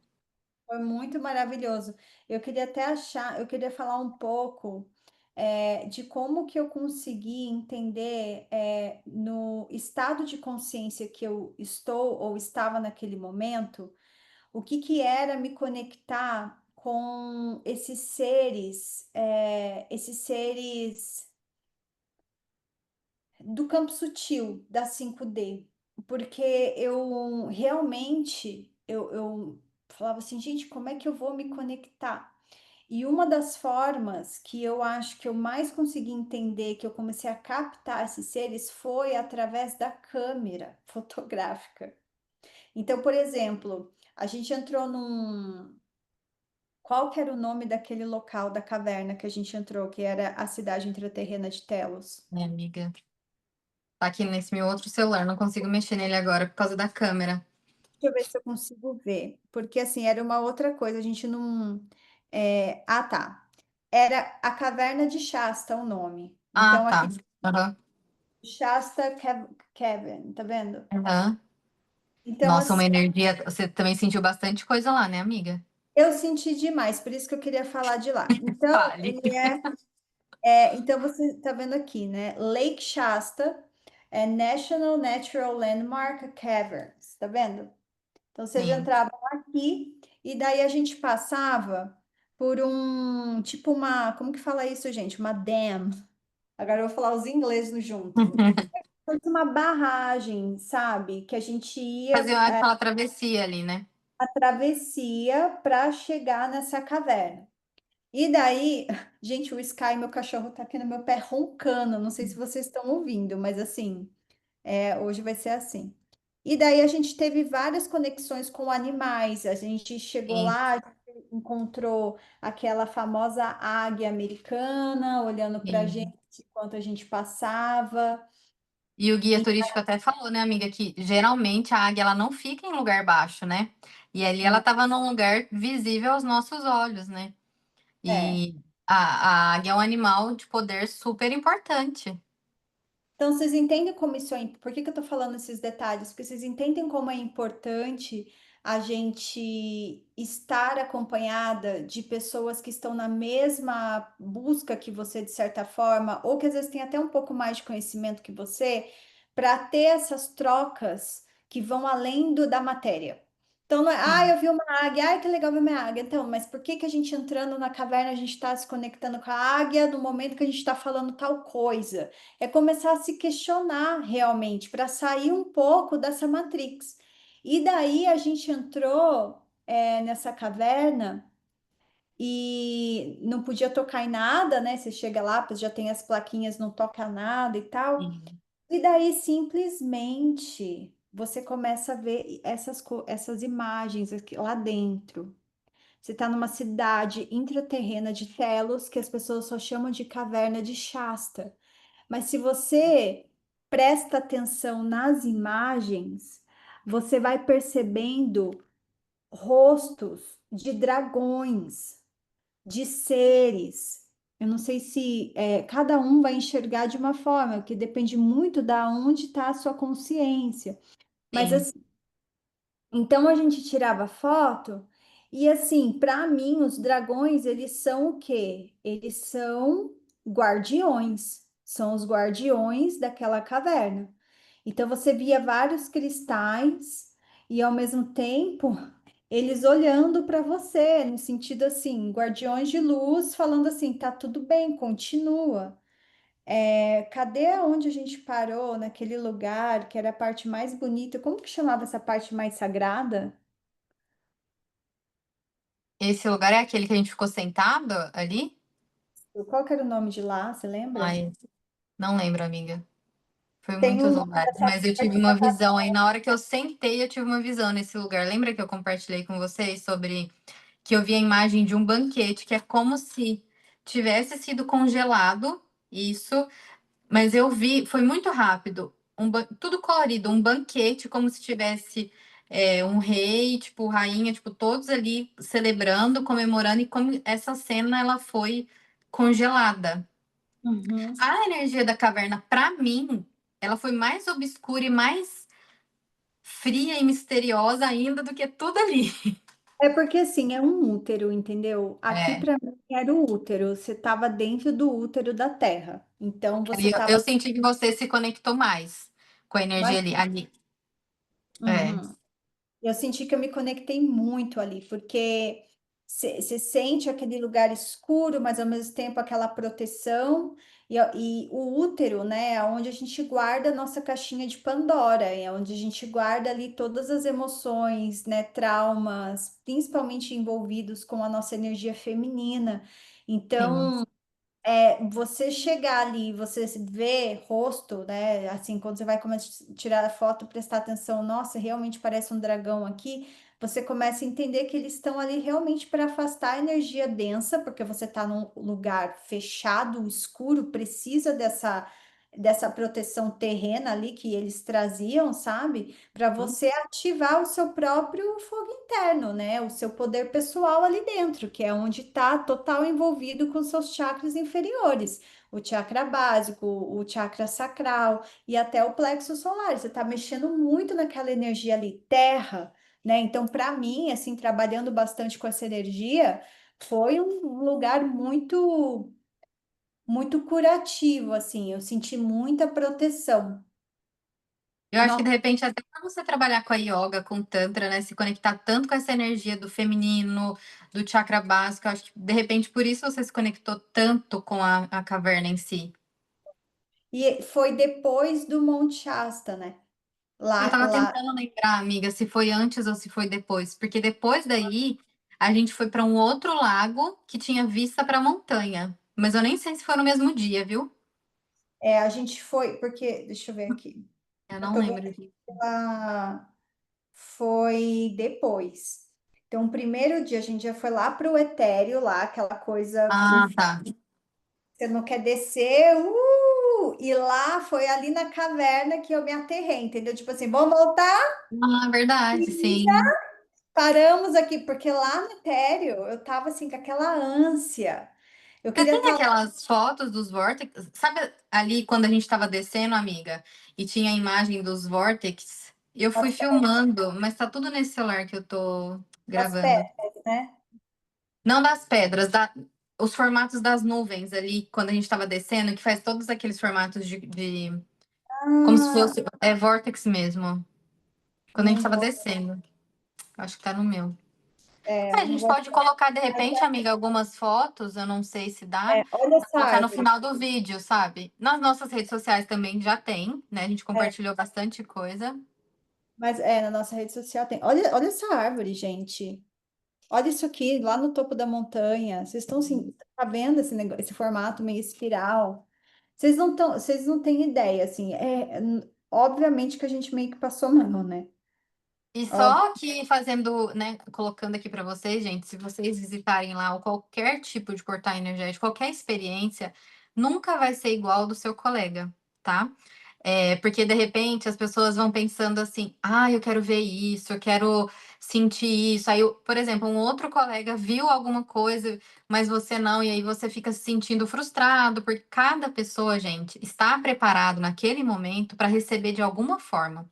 foi muito maravilhoso. Eu queria falar um pouco de como que eu consegui entender no estado de consciência que eu estou ou estava naquele momento, o que que era me conectar com esses seres do campo sutil da 5D, porque eu realmente eu falava assim, gente, como é que eu vou me conectar? E uma das formas que eu acho que eu mais consegui entender, que eu comecei a captar esses seres, foi através da câmera fotográfica. Então, por exemplo, a gente entrou num. Qual que era o nome daquele local da caverna que a gente entrou, que era a cidade intraterrena de Telos? Minha amiga. Tá aqui nesse meu outro celular, não consigo mexer nele agora por causa da câmera. Deixa eu ver se eu consigo ver, porque assim, era uma outra coisa, a gente não. Ah, tá. Era a Caverna de Shasta o nome. Ah, Então, tá. aqui, Aham, Cavern, tá vendo? aham. Então, Nossa, uma assim, energia. Você também sentiu bastante coisa lá, né, amiga? eu senti demais, por isso que eu queria falar de lá. Então, Fale. então você tá vendo aqui, né? Lake Shasta é National Natural Landmark Caverns, tá vendo? Então, vocês Sim. entravam aqui e daí a gente passava por tipo uma, como que fala isso, gente? Uma dam. Agora eu vou falar os ingleses junto. Uma barragem, sabe? Que a gente ia Fazia aquela travessia ali, né? a travessia para chegar nessa caverna. E daí, gente, o Sky, meu cachorro, tá aqui no meu pé roncando. Não sei se vocês estão ouvindo, mas assim, hoje vai ser assim. E daí a gente teve várias conexões com animais. A gente chegou Sim, lá, a gente encontrou aquela famosa águia americana olhando para a sim. gente enquanto a gente passava. E o guia E, turístico até falou, né, amiga, que geralmente a águia ela não fica em lugar baixo, né? E ali ela estava num lugar visível aos nossos olhos, né? é. E a águia é um animal de poder super importante. Então, vocês entendem como isso é. Por que que eu tô falando esses detalhes? Porque vocês entendem como é importante a gente estar acompanhada de pessoas que estão na mesma busca que você, de certa forma, ou que às vezes tem até um pouco mais de conhecimento que você, para ter essas trocas que vão além da matéria. Então, não é, Sim, eu vi uma águia, ai, que legal ver uma águia. Então, mas por que que a gente entrando na caverna, a gente está se conectando com a águia no momento que a gente está falando tal coisa? É começar a se questionar realmente, para sair um pouco dessa matrix. E daí a gente entrou, nessa caverna e não podia tocar em nada, né? Você chega lá, já tem as plaquinhas, não toca nada e tal. sim, E daí simplesmente você começa a ver essas imagens aqui, lá dentro. Você está numa cidade intraterrena de Telos, que as pessoas só chamam de caverna de Shasta. Mas se você presta atenção nas imagens, você vai percebendo rostos de dragões, de seres. Eu não sei se cada um vai enxergar de uma forma, que depende muito da onde está a sua consciência. Mas sim. assim, então a gente tirava foto e assim, para mim, os dragões, eles são o quê? Eles são guardiões, são os guardiões daquela caverna. Então você via vários cristais e ao mesmo tempo eles olhando para você, no sentido assim, guardiões de luz, falando assim, tá tudo bem, continua. Cadê onde a gente parou naquele lugar que era a parte mais bonita? Como que chamava essa parte mais sagrada? Esse lugar é aquele que a gente ficou sentado ali? Qual que era o nome de lá? Você lembra? Ai, não lembro, amiga. Foi Tem um muitos nome lugares, dessa mas eu tive parte. uma visão aí. Na hora que eu sentei, eu tive uma visão nesse lugar. Lembra que eu compartilhei com vocês sobre que eu vi a imagem de um banquete, que é como se tivesse sido congelado isso, mas eu vi, foi muito rápido, tudo colorido, um banquete, como se tivesse um rei, tipo, rainha, tipo, todos ali celebrando, comemorando, e como essa cena ela foi congelada. Uhum. A energia da caverna, para mim, ela foi mais obscura e mais fria e misteriosa ainda do que tudo ali. É porque assim, é um útero, entendeu? Aqui É, para mim era o útero. Você estava dentro do útero da Terra. Então você eu estava senti que você se conectou mais com a energia mais. ali. É, Uhum. Eu senti que eu me conectei muito ali, porque você sente aquele lugar escuro, mas ao mesmo tempo aquela proteção, e o útero, né, é onde a gente guarda a nossa caixinha de Pandora, é onde a gente guarda ali todas as emoções, né, traumas, principalmente envolvidos com a nossa energia feminina. sim. Então, você chegar ali, você vê rosto, né? Assim, quando você vai começar a tirar a foto, prestar atenção, nossa, realmente parece um dragão aqui. Você começa a entender que eles estão ali realmente para afastar a energia densa, porque você está num lugar fechado, escuro, precisa dessa proteção terrena ali que eles traziam, sabe? Para você ativar o seu próprio fogo interno, né? O seu poder pessoal ali dentro, que é onde está total envolvido com seus chakras inferiores, o chakra básico, o chakra sacral e até o plexo solar. Você está mexendo muito naquela energia ali, terra, né? Então, para mim, assim, trabalhando bastante com essa energia, foi um lugar muito curativo, assim. Eu senti muita proteção. Eu acho que de repente, até para você trabalhar com a yoga, com o Tantra, né? Se conectar tanto com essa energia do feminino, do chakra básico, eu acho que de repente por isso você se conectou tanto com a caverna em si. E foi depois do Monte Shasta, né? Eu Lá, tava lá, tentando lembrar, amiga, se foi antes ou se foi depois, porque depois daí a gente foi para um outro lago que tinha vista para a montanha, mas eu nem sei se foi no mesmo dia, viu? a gente foi, porque, deixa eu ver aqui. Eu Eu não tô lembro vendo disso. que ela foi depois. Então, o primeiro dia a gente já foi lá para o etéreo, lá, aquela coisa Ah, tá. você não quer descer, e lá foi ali na caverna que eu me aterrei, entendeu? Tipo assim, vamos voltar? Ah, verdade, sim. Paramos aqui, porque lá no etéreo eu tava assim com aquela ânsia. Eu Você queria tem estar lá. aquelas fotos dos vórtices? Sabe ali quando a gente estava descendo, amiga, e tinha a imagem dos vórtices? Eu fui filmando, mas tá tudo nesse celular que eu tô As gravando. pedras, né? Não das pedras, os formatos das nuvens ali, quando a gente estava descendo, que faz todos aqueles formatos como se Ah, fosse vórtex mesmo, quando a gente não estava vou. descendo. Acho que tá no meu. É, A eu não gente gosto. pode colocar, de repente, amiga, algumas fotos, eu não sei se dá, Olha pra essa colocar no árvore. final do vídeo, sabe? Nas nossas redes sociais também já tem, né? A gente É, compartilhou bastante coisa. mas na nossa rede social tem. Olha essa árvore, gente. Olha isso aqui, lá no topo da montanha. Vocês estão assim, tá vendo esse negócio, esse formato meio espiral? Vocês não têm ideia, assim. Obviamente que a gente meio que passou mal, né? E Óbvio. só que fazendo, né, colocando aqui para vocês, gente, se vocês visitarem lá ou qualquer tipo de portal energético, qualquer experiência, nunca vai ser igual ao do seu colega, tá? Porque de repente as pessoas vão pensando assim: ah, eu quero ver isso, eu quero sentir isso. Aí, por exemplo, um outro colega viu alguma coisa, mas você não, e aí você fica se sentindo frustrado, porque cada pessoa, gente, está preparado naquele momento para receber de alguma forma,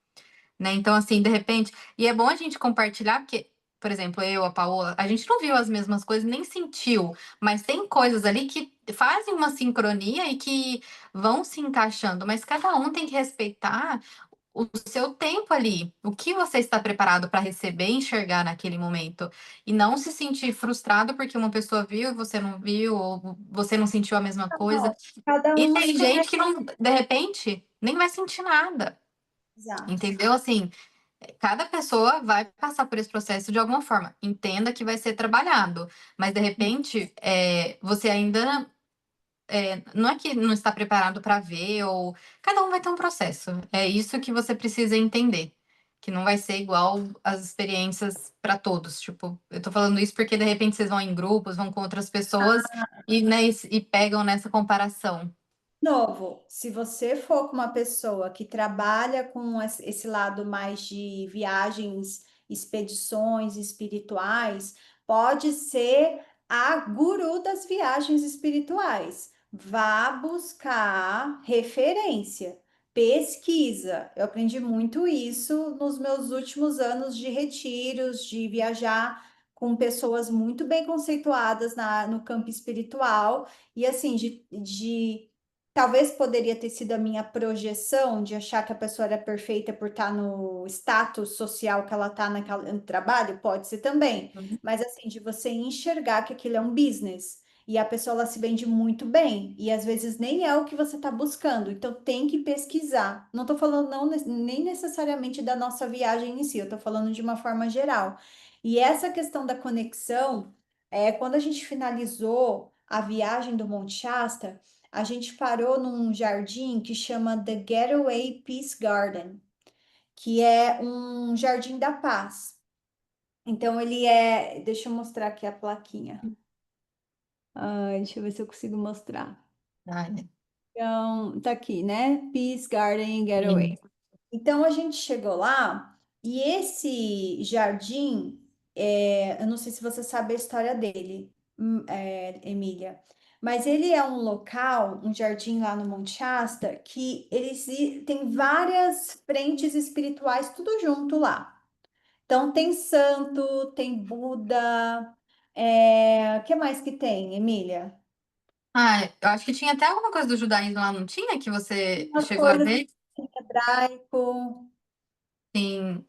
né? Então, assim, de repente, e é bom a gente compartilhar, porque, por exemplo, eu, a Paola, a gente não viu as mesmas coisas, nem sentiu, mas tem coisas ali que fazem uma sincronia e que vão se encaixando, mas cada um tem que respeitar o seu tempo ali, o que você está preparado para receber e enxergar naquele momento, e não se sentir frustrado porque uma pessoa viu e você não viu, ou você não sentiu a mesma coisa. Não, cada E um na tem sua gente que não, de repente, nem vai sentir nada. realidade. Entendeu? Assim, cada pessoa vai passar por esse processo de alguma forma. Entenda que vai ser trabalhado, mas de repente você ainda não é que não está preparado para ver, ou cada um vai ter um processo. É isso que você precisa entender. Que não vai ser igual as experiências para todos. Tipo, eu tô falando isso porque de repente vocês vão em grupos, vão com outras pessoas e, né, e pegam nessa comparação. Novo, se você for com uma pessoa que trabalha com esse lado mais de viagens, expedições espirituais, pode ser a guru das viagens espirituais. Vá buscar referência, pesquisa. Eu aprendi muito isso nos meus últimos anos de retiros, de viajar com pessoas muito bem conceituadas no campo espiritual. E assim, talvez poderia ter sido a minha projeção de achar que a pessoa era perfeita por estar no status social que ela está no trabalho, pode ser também. Mas assim, de você enxergar que aquilo é um business e a pessoa ela se vende muito bem e às vezes nem é o que você está buscando. Então tem que pesquisar. Não estou falando não, nem necessariamente da nossa viagem em si, eu estou falando de uma forma geral. E essa questão da conexão, quando a gente finalizou a viagem do Monte Shasta, a gente parou num jardim que chama The Getaway Peace Garden, que é um jardim da paz. Então ele deixa eu mostrar aqui a plaquinha. Deixa eu ver se eu consigo mostrar. Ai, Então, tá aqui, né? Peace Garden sim. Getaway. Então a gente chegou lá e esse jardim, eu não sei se você sabe a história dele, Emília, mas ele é um local, um jardim lá no Monte Shasta, que tem várias frentes espirituais tudo junto lá. Então tem santo, tem Buda, o que mais que tem, Emília? Ah, eu acho que tinha até alguma coisa do judaísmo lá, não tinha? Que você Umas chegou a coisas ver? em hebraico. Sim.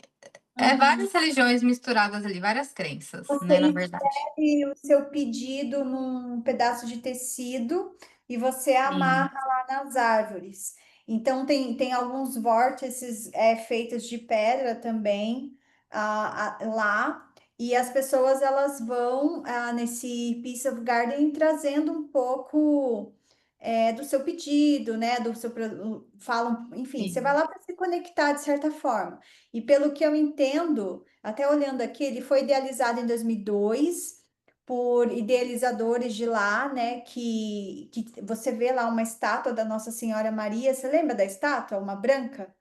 Uhum. Várias religiões misturadas ali, várias crenças, Você né, na verdade. insere o seu pedido num pedaço de tecido e você Sim. amarra lá nas árvores. Então, tem alguns vórtices feitos de pedra também lá. E as pessoas elas vão nesse Piece of Garden trazendo um pouco do seu pedido, né? Falam, enfim, você vai Sim. lá para se conectar de certa forma. E pelo que eu entendo. Até olhando aqui, ele foi idealizado em 2002 por idealizadores de lá, né? Que você vê lá uma estátua da Nossa Senhora Maria. Você lembra da estátua? Uma branca?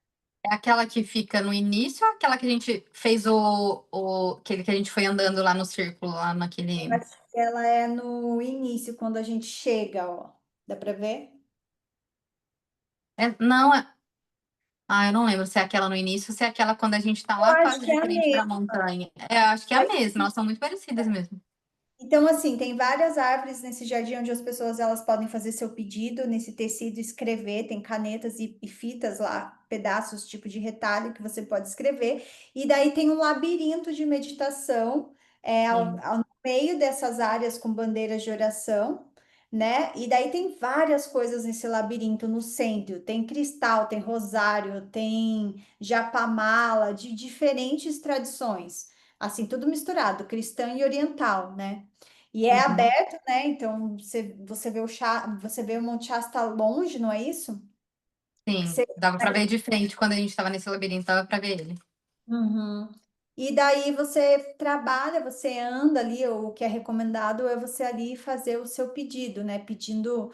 É aquela que fica no início ou aquela que a gente fez aquele que a gente foi andando lá no círculo, lá naquele. Acho que ela é no início, quando a gente chega, ó. Dá para ver? Não, eu não lembro se é aquela no início ou se é aquela quando a gente tá Eu lá acho quase que é de a frente para a mesma. montanha. Eu acho que é a mesma, elas são muito parecidas mesmo. Então, assim, tem várias árvores nesse jardim onde as pessoas elas podem fazer seu pedido nesse tecido, escrever, tem canetas e fitas lá, pedaços tipo de retalho que você pode escrever. E daí tem um labirinto de meditação Sim. no meio dessas áreas com bandeiras de oração, né? E daí tem várias coisas nesse labirinto no centro. Tem cristal, tem rosário, tem japamala de diferentes tradições. Assim, tudo misturado, cristã e oriental, né? E é Uhum. aberto, né? Então você vê você vê o Monte Shasta longe, não é isso? Que Sim, você dava para ver consegue- de frente quando a gente estava nesse labirinto, dava para ver ele. Uhum. E daí você trabalha, você anda ali, o que é recomendado é você ali fazer o seu pedido, né? Pedindo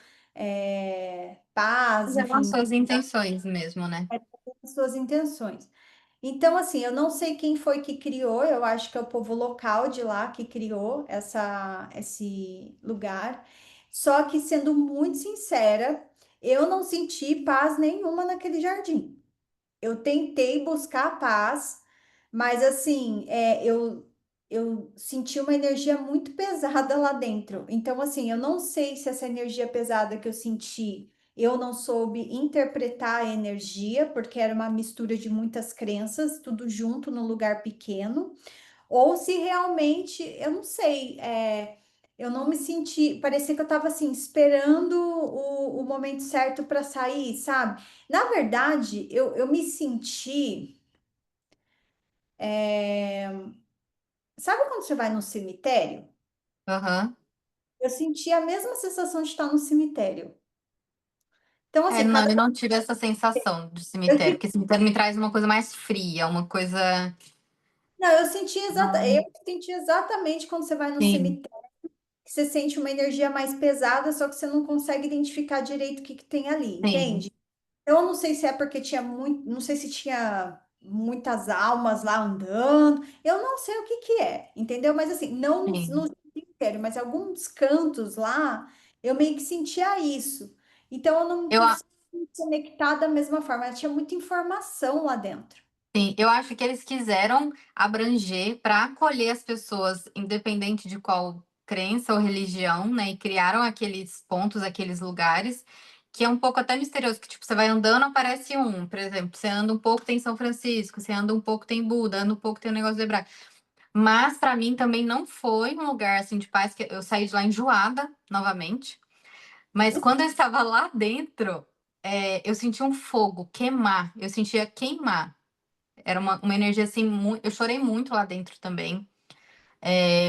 paz, Mas eram as enfim, suas intenções mesmo, né? as suas intenções. Então, assim, eu não sei quem foi que criou, eu acho que é o povo local de lá que criou esse lugar. Só que, sendo muito sincera, eu não senti paz nenhuma naquele jardim. Eu tentei buscar paz, mas assim, eu senti uma energia muito pesada lá dentro. Então, assim, eu não sei se essa energia pesada que eu senti, eu não soube interpretar a energia, porque era uma mistura de muitas crenças, tudo junto num lugar pequeno, ou se realmente, eu não sei, eu não me senti, parecia que eu estava assim, esperando o momento certo para sair, sabe? Na verdade, eu me senti. Sabe quando você vai no cemitério? Aham. Eu senti a mesma sensação de estar no cemitério. Então, É, assim, não, cada. eu não tive essa sensação de Eu, cemitério, fi- porque cemitério me traz uma coisa mais fria, uma coisa. não, eu Não. senti exatamente quando você vai no Sim, cemitério, que você sente uma energia mais pesada, só que você não consegue identificar direito o que que tem ali, sim, entende? Eu não sei se é porque tinha muito, não sei se tinha muitas almas lá andando. Eu não sei o que que é, entendeu? Mas assim, não sim. no cemitério, mas alguns cantos lá, eu meio que sentia isso. Então eu não Eu, consegui me conectar da mesma forma. Tinha muita informação lá dentro. sim, eu acho que eles quiseram abranger para acolher as pessoas, independente de qual crença ou religião, né? E criaram aqueles pontos, aqueles lugares, que é um pouco até misterioso, que tipo, você vai andando, aparece um, por exemplo, você anda um pouco, tem São Francisco, você anda um pouco, tem Buda, anda um pouco, tem o negócio de Hebraico. Mas para mim também não foi um lugar assim de paz, que eu saí de lá enjoada novamente. Mas quando eu estava lá dentro, eu senti um fogo queimar, eu sentia queimar. Era uma energia assim, eu chorei muito lá dentro também.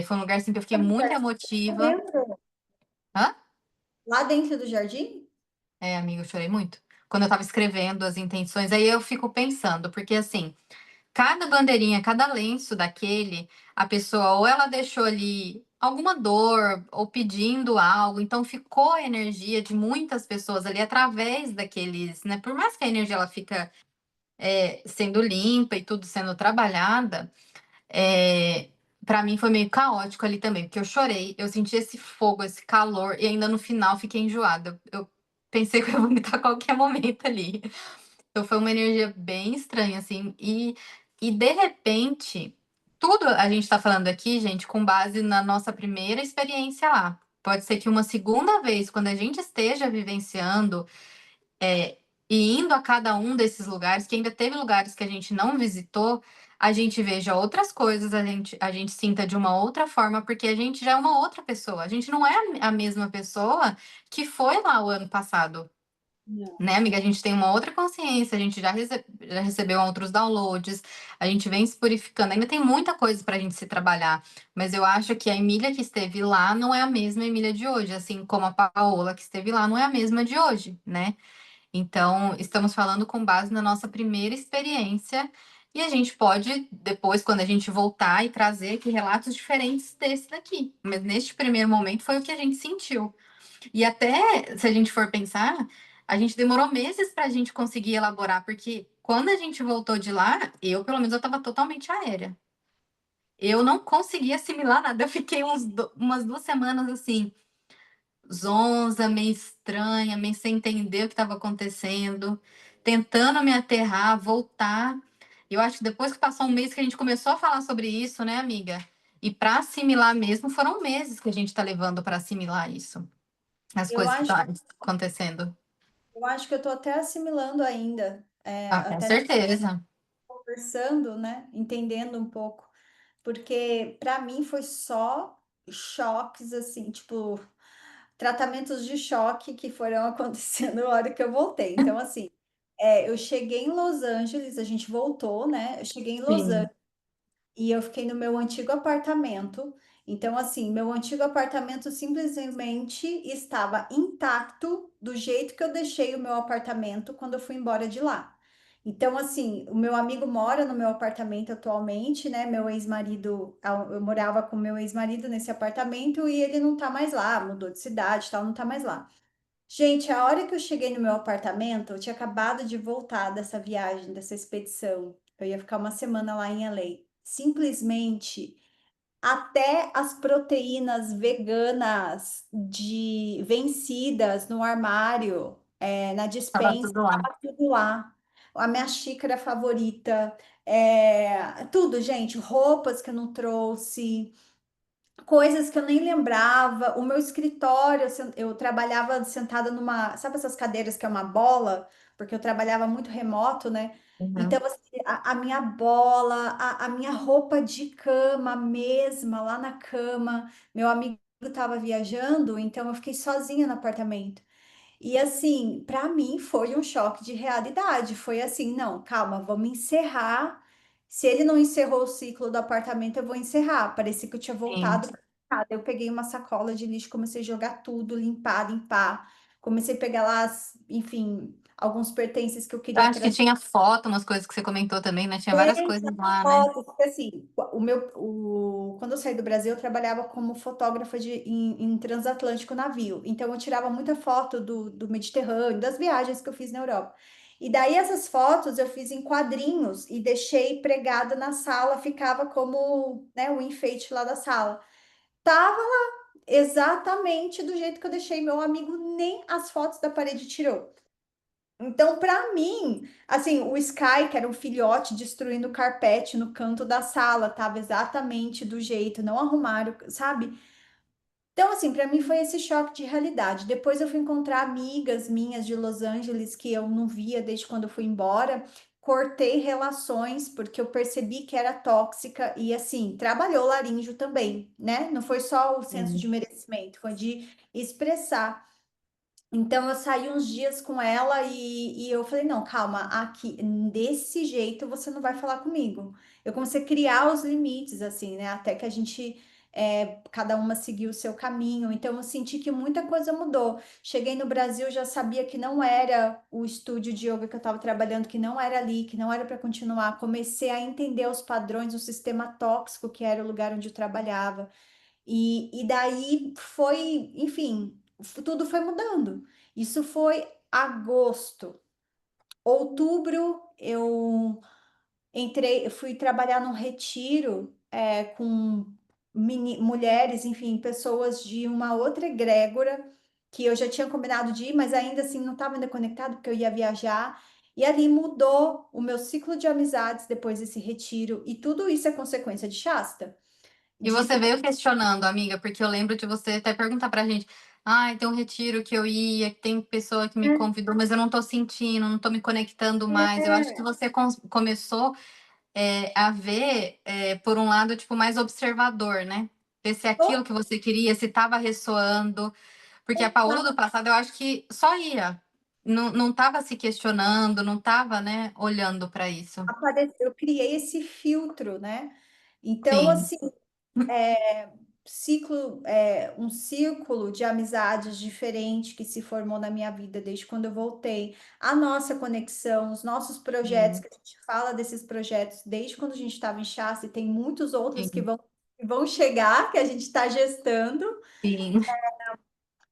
Foi um lugar assim que eu fiquei muito Lá emotiva. dentro, Hã? lá dentro do jardim? É, amiga, eu chorei muito. Quando eu tava escrevendo as intenções, aí eu fico pensando, porque assim, cada bandeirinha, cada lenço daquele, a pessoa ou ela deixou ali alguma dor ou pedindo algo, então ficou a energia de muitas pessoas ali através daqueles, né? Por mais que a energia ela fica sendo limpa e tudo sendo trabalhada. É, para mim foi meio caótico ali também, porque eu chorei, eu senti esse fogo, esse calor, e ainda no final fiquei enjoada. Eu pensei que eu ia vomitar a qualquer momento ali. Então foi uma energia bem estranha, assim, e de repente, tudo a gente tá falando aqui, gente, com base na nossa primeira experiência lá. Pode ser que uma segunda vez, quando a gente esteja vivenciando é, e indo a cada um desses lugares, que ainda teve lugares que a gente não visitou, a gente veja outras coisas, a gente sinta de uma outra forma, porque a gente já é uma outra pessoa. A gente não é a mesma pessoa que foi lá o ano passado, Não. né, amiga? A gente tem uma outra consciência, a gente já recebeu outros downloads, a gente vem se purificando. Ainda tem muita coisa para a gente se trabalhar, mas eu acho que a Emília que esteve lá não é a mesma Emília de hoje, assim como a Paola que esteve lá não é a mesma de hoje, né? Então, estamos falando com base na nossa primeira experiência e a gente pode, depois, quando a gente voltar e trazer aqui relatos diferentes desse daqui. Mas neste primeiro momento foi o que a gente sentiu. E até, se a gente for pensar, a gente demorou meses para a gente conseguir elaborar, porque quando a gente voltou de lá, eu, pelo menos, eu estava totalmente aérea. Eu não conseguia assimilar nada. Eu fiquei umas 2 semanas assim zonza, meio estranha, meio sem entender o que estava acontecendo, tentando me aterrar, voltar. Eu acho que depois que passou um mês que a gente começou a falar sobre isso, né, amiga? E para assimilar mesmo, foram meses que a gente está levando para assimilar isso, as Eu coisas que acho, estão acontecendo. eu acho que eu tô até assimilando ainda, Ah, com até certeza. conversando, né? Entendendo um pouco. Porque para mim foi só choques, assim, tipo, tratamentos de choque que foram acontecendo na hora que eu voltei. Então, assim, eu cheguei em Los Angeles, a gente voltou, né? Eu cheguei em Los Sim. Angeles e eu fiquei no meu antigo apartamento. Então, assim, meu antigo apartamento simplesmente estava intacto do jeito que eu deixei o meu apartamento quando eu fui embora de lá. Então, assim, o meu amigo mora no meu apartamento atualmente, né? Meu ex-marido, eu morava com meu ex-marido nesse apartamento e ele não tá mais lá, mudou de cidade, e tal, não tá mais lá. Gente, a hora que eu cheguei no meu apartamento, eu tinha acabado de voltar dessa viagem, dessa expedição. Eu ia ficar uma semana lá em LA. Simplesmente até as proteínas veganas de vencidas no armário, na Tava despensa, tudo lá. estava tudo lá. A minha xícara favorita, tudo, gente, roupas que eu não trouxe, coisas que eu nem lembrava. O meu escritório, eu trabalhava sentada numa, sabe essas cadeiras que é uma bola? Porque eu trabalhava muito remoto, né? Então, Uhum. assim, a minha bola, a minha roupa de cama mesma, lá na cama, meu amigo estava viajando, então eu fiquei sozinha no apartamento. E assim, para mim foi um choque de realidade. Foi assim, não, calma, vamos encerrar. Se ele não encerrou o ciclo do apartamento, eu vou encerrar. Parecia que eu tinha Sim. voltado pra casa. Eu peguei uma sacola de lixo, comecei a jogar tudo, limpar, limpar. Comecei a pegar lá, enfim, alguns pertences que eu Eu queria acho que trazer. tinha foto, umas coisas que você comentou também, né? Tinha várias coisas lá, né? Fotos, porque assim, quando eu saí do Brasil, eu trabalhava como fotógrafa em transatlântico navio. Então, eu tirava muita foto do Mediterrâneo, das viagens que eu fiz na Europa. E daí, essas fotos eu fiz em quadrinhos e deixei pregada na sala, ficava como, né, o enfeite lá da sala. Tava exatamente do jeito que eu deixei. Meu amigo nem as fotos da parede tirou. Então, para mim, assim, o Sky, que era um filhote destruindo o carpete no canto da sala, tava exatamente do jeito, não arrumaram, sabe? Então, assim, para mim foi esse choque de realidade. Depois eu fui encontrar amigas minhas de Los Angeles que eu não via desde quando eu fui embora. Cortei relações porque eu percebi que era tóxica e assim, trabalhou laríngeo também, né? Não foi só o senso de Sim. merecimento, foi de expressar. Então eu saí uns dias com ela e eu falei, não, calma, aqui, desse jeito você não vai falar comigo. Eu comecei a criar os limites, assim, né? Até que a gente, cada uma seguiu o seu caminho. Então eu senti que muita coisa mudou. Cheguei no Brasil, já sabia que não era o estúdio de yoga que eu estava trabalhando, que não era ali, que não era para continuar. Comecei a entender os padrões, o sistema tóxico que era o lugar onde eu trabalhava. E daí foi, enfim, tudo foi mudando. Isso foi agosto. Outubro, eu entrei, eu fui trabalhar num retiro com mulheres, enfim, pessoas de uma outra egrégora que eu já tinha combinado de ir, mas ainda assim não estava ainda conectado porque eu ia viajar. E ali mudou o meu ciclo de amizades depois desse retiro, e tudo isso é consequência de Shasta. E De você veio questionando, amiga, porque eu lembro de você até perguntar pra gente: ai, tem um retiro que eu ia, que tem pessoa que me convidou, mas eu não tô sentindo, não tô me conectando mais. Eu acho que você começou a ver, por um lado, tipo, mais observador, né? Ver se aquilo que você queria, se estava ressoando. Porque a Paola do passado, eu acho que só ia. Não estava se questionando, não estava, né, olhando para isso. eu criei esse filtro, né? Então, Sim, assim, um círculo de amizades diferente que se formou na minha vida desde quando eu voltei. A nossa conexão, os nossos projetos, sim, que a gente fala desses projetos desde quando a gente estava em Chassi, e tem muitos outros sim, que vão chegar, que a gente está gestando. sim.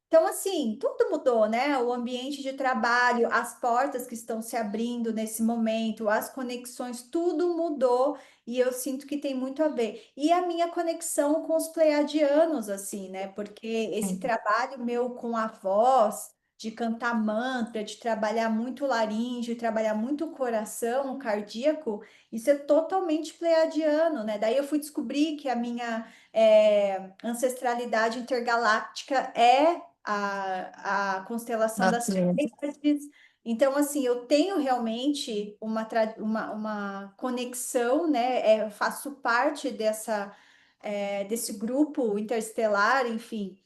Então, assim, tudo mudou, né? O ambiente de trabalho, as portas que estão se abrindo nesse momento, as conexões, tudo mudou e eu sinto que tem muito a ver. E a minha conexão com os pleiadianos, assim, né? Porque esse Sim. trabalho meu com a voz, de cantar mantra, de trabalhar muito laríngeo, trabalhar muito o coração, o cardíaco, isso é totalmente pleiadiano, né? Daí eu fui descobrir que a minha ancestralidade intergaláctica é a constelação Das das Pleiades. Pleiades. Então, assim, eu tenho realmente uma conexão, né? Eu faço parte desse grupo interestelar, enfim,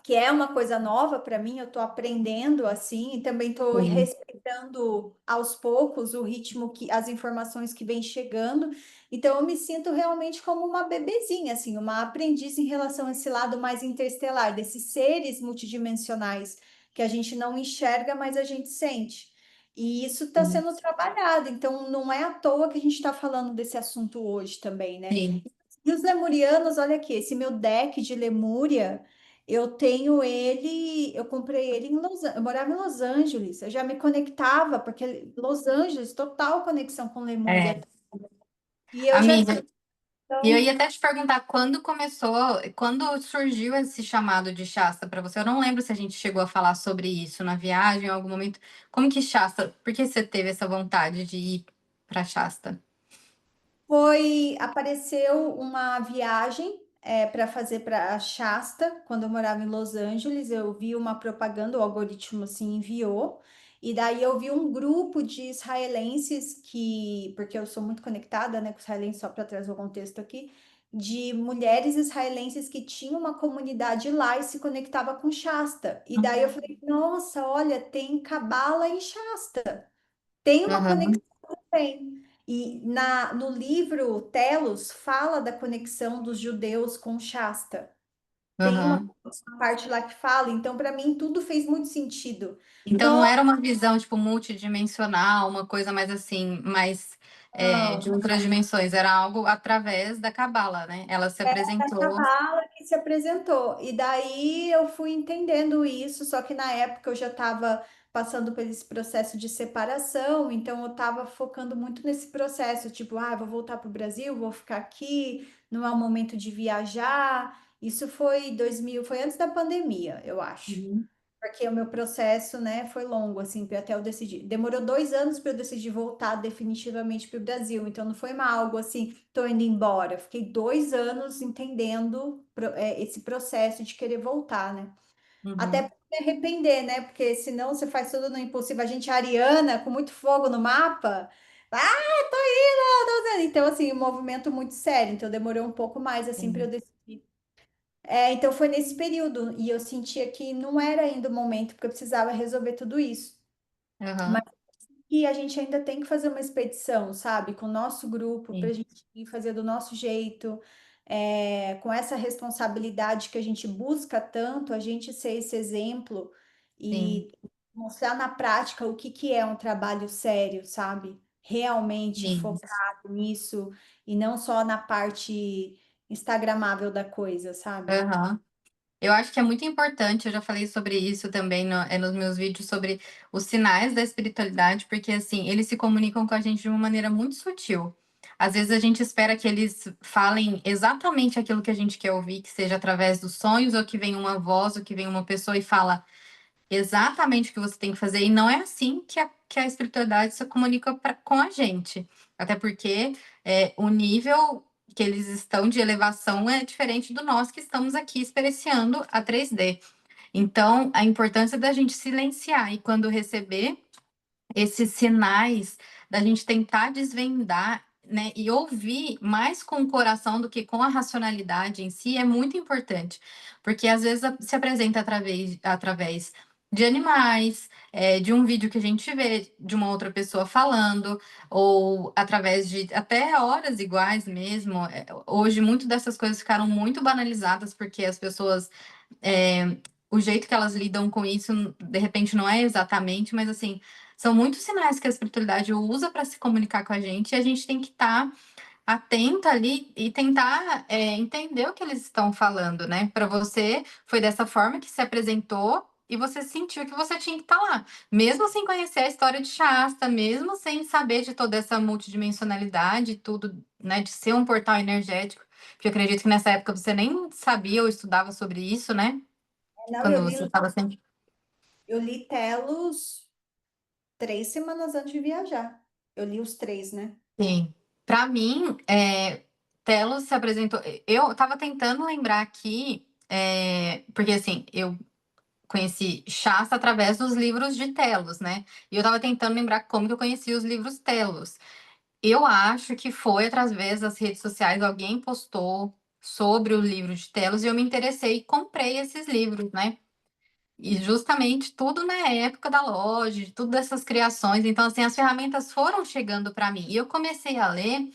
que é uma coisa nova para mim, eu estou aprendendo assim, e também estou Sim, respeitando aos poucos o ritmo que as informações que vêm chegando. Então eu me sinto realmente como uma bebezinha, assim, uma aprendiz em relação a esse lado mais interestelar, desses seres multidimensionais que a gente não enxerga, mas a gente sente. E isso está sim, sendo trabalhado, então não é à toa que a gente está falando desse assunto hoje também, né? sim. E os lemurianos, olha aqui, esse meu deck de Lemúria, eu tenho ele, eu comprei ele eu morava em Los Angeles, eu já me conectava, porque Los Angeles, total conexão com Lemúria. É, E eu já amiga, e eu então, ia até te perguntar quando começou, quando surgiu esse chamado de Shasta para você. Eu não lembro se a gente chegou a falar sobre isso na viagem em algum momento. Como que Shasta, por que você teve essa vontade de ir para Shasta? apareceu uma viagem para fazer para Shasta, quando eu morava em Los Angeles, eu vi uma propaganda, o algoritmo assim enviou, e daí eu vi um grupo de israelenses porque eu sou muito conectada, né, com israelenses, só para trazer o contexto aqui, de mulheres israelenses que tinham uma comunidade lá e se conectava com Shasta. E daí eu falei, nossa, olha, tem cabala em Shasta. Tem uma Aham, conexão. Tem. E no livro Telos fala da conexão dos judeus com Shasta. Tem aham. uma parte lá que fala, então para mim tudo fez muito sentido. Então não era uma visão tipo multidimensional, uma coisa mais assim, mais de Nossa, outras dimensões, era algo através da Cabala, né? Ela se apresentou. Cabala que se apresentou. E daí eu fui entendendo isso, só que na época eu já estava passando por esse processo de separação, então eu estava focando muito nesse processo, tipo, vou voltar para o Brasil, vou ficar aqui, não é o momento de viajar. Isso foi 2000, foi antes da pandemia, eu acho. Uhum. Porque o meu processo, né, foi longo, assim, até eu decidir. Demorou 2 anos para eu decidir voltar definitivamente para o Brasil. Então, não foi algo assim, tô indo embora. Eu fiquei 2 anos entendendo esse processo de querer voltar, né? Até Uhum. pra me arrepender, né? Porque senão você faz tudo no impulsivo. A gente, é ariana, com muito fogo no mapa. Tô indo, tô indo. Então, assim, um movimento muito sério. Então, demorou um pouco mais, assim, para eu Sim. decidir. Então foi nesse período e eu sentia que não era ainda o momento, porque eu precisava resolver tudo isso. Mas Aham. que a gente ainda tem que fazer uma expedição, sabe? Com o nosso grupo, para a Sim. gente ir fazer do nosso jeito, com essa responsabilidade que a gente busca tanto, a gente ser esse exemplo Sim. e mostrar na prática o que que é um trabalho sério, sabe? Realmente Sim. focado nisso e não só na parte instagramável da coisa, sabe? Aham. Eu acho que é muito importante, eu já falei sobre isso também nos meus vídeos, sobre os sinais da espiritualidade, porque assim, eles se comunicam com a gente de uma maneira muito sutil. Às vezes a gente espera que eles falem exatamente aquilo que a gente quer ouvir, que seja através dos sonhos, ou que vem uma voz, ou que vem uma pessoa e fala exatamente o que você tem que fazer, e não é assim que a espiritualidade se comunica com a gente. Até porque o nível que eles estão de elevação é diferente do nosso que estamos aqui experienciando a 3D. Então, a importância da gente silenciar e quando receber esses sinais, da gente tentar desvendar, né, e ouvir mais com o coração do que com a racionalidade em si é muito importante, porque às vezes se apresenta através de animais, de um vídeo que a gente vê de uma outra pessoa falando, ou através de até horas iguais mesmo. Hoje, muito dessas coisas ficaram muito banalizadas porque as pessoas o jeito que elas lidam com isso, de repente, não é exatamente, mas assim, são muitos sinais que a espiritualidade usa para se comunicar com a gente, e a gente tem que estar atenta ali e tentar entender o que eles estão falando, né? Para você, foi dessa forma que se apresentou. E você sentiu que você tinha que estar lá, mesmo sem conhecer a história de Shasta, mesmo sem saber de toda essa multidimensionalidade, e tudo, né, de ser um portal energético, porque eu acredito que nessa época você nem sabia ou estudava sobre isso, né? Não, Quando eu li você fala assim. Eu li Telos 3 semanas antes de viajar. Eu li os três, né? Sim. Para mim, Telos se apresentou. Eu estava tentando lembrar aqui, porque assim, eu conheci Shasta através dos livros de Telos, né? E eu estava tentando lembrar como que eu conheci os livros Telos. Eu acho que foi através das redes sociais, alguém postou sobre o livro de Telos e eu me interessei e comprei esses livros, né? E justamente tudo na época da loja, de tudo dessas criações. Então, assim, as ferramentas foram chegando para mim. E eu comecei a ler,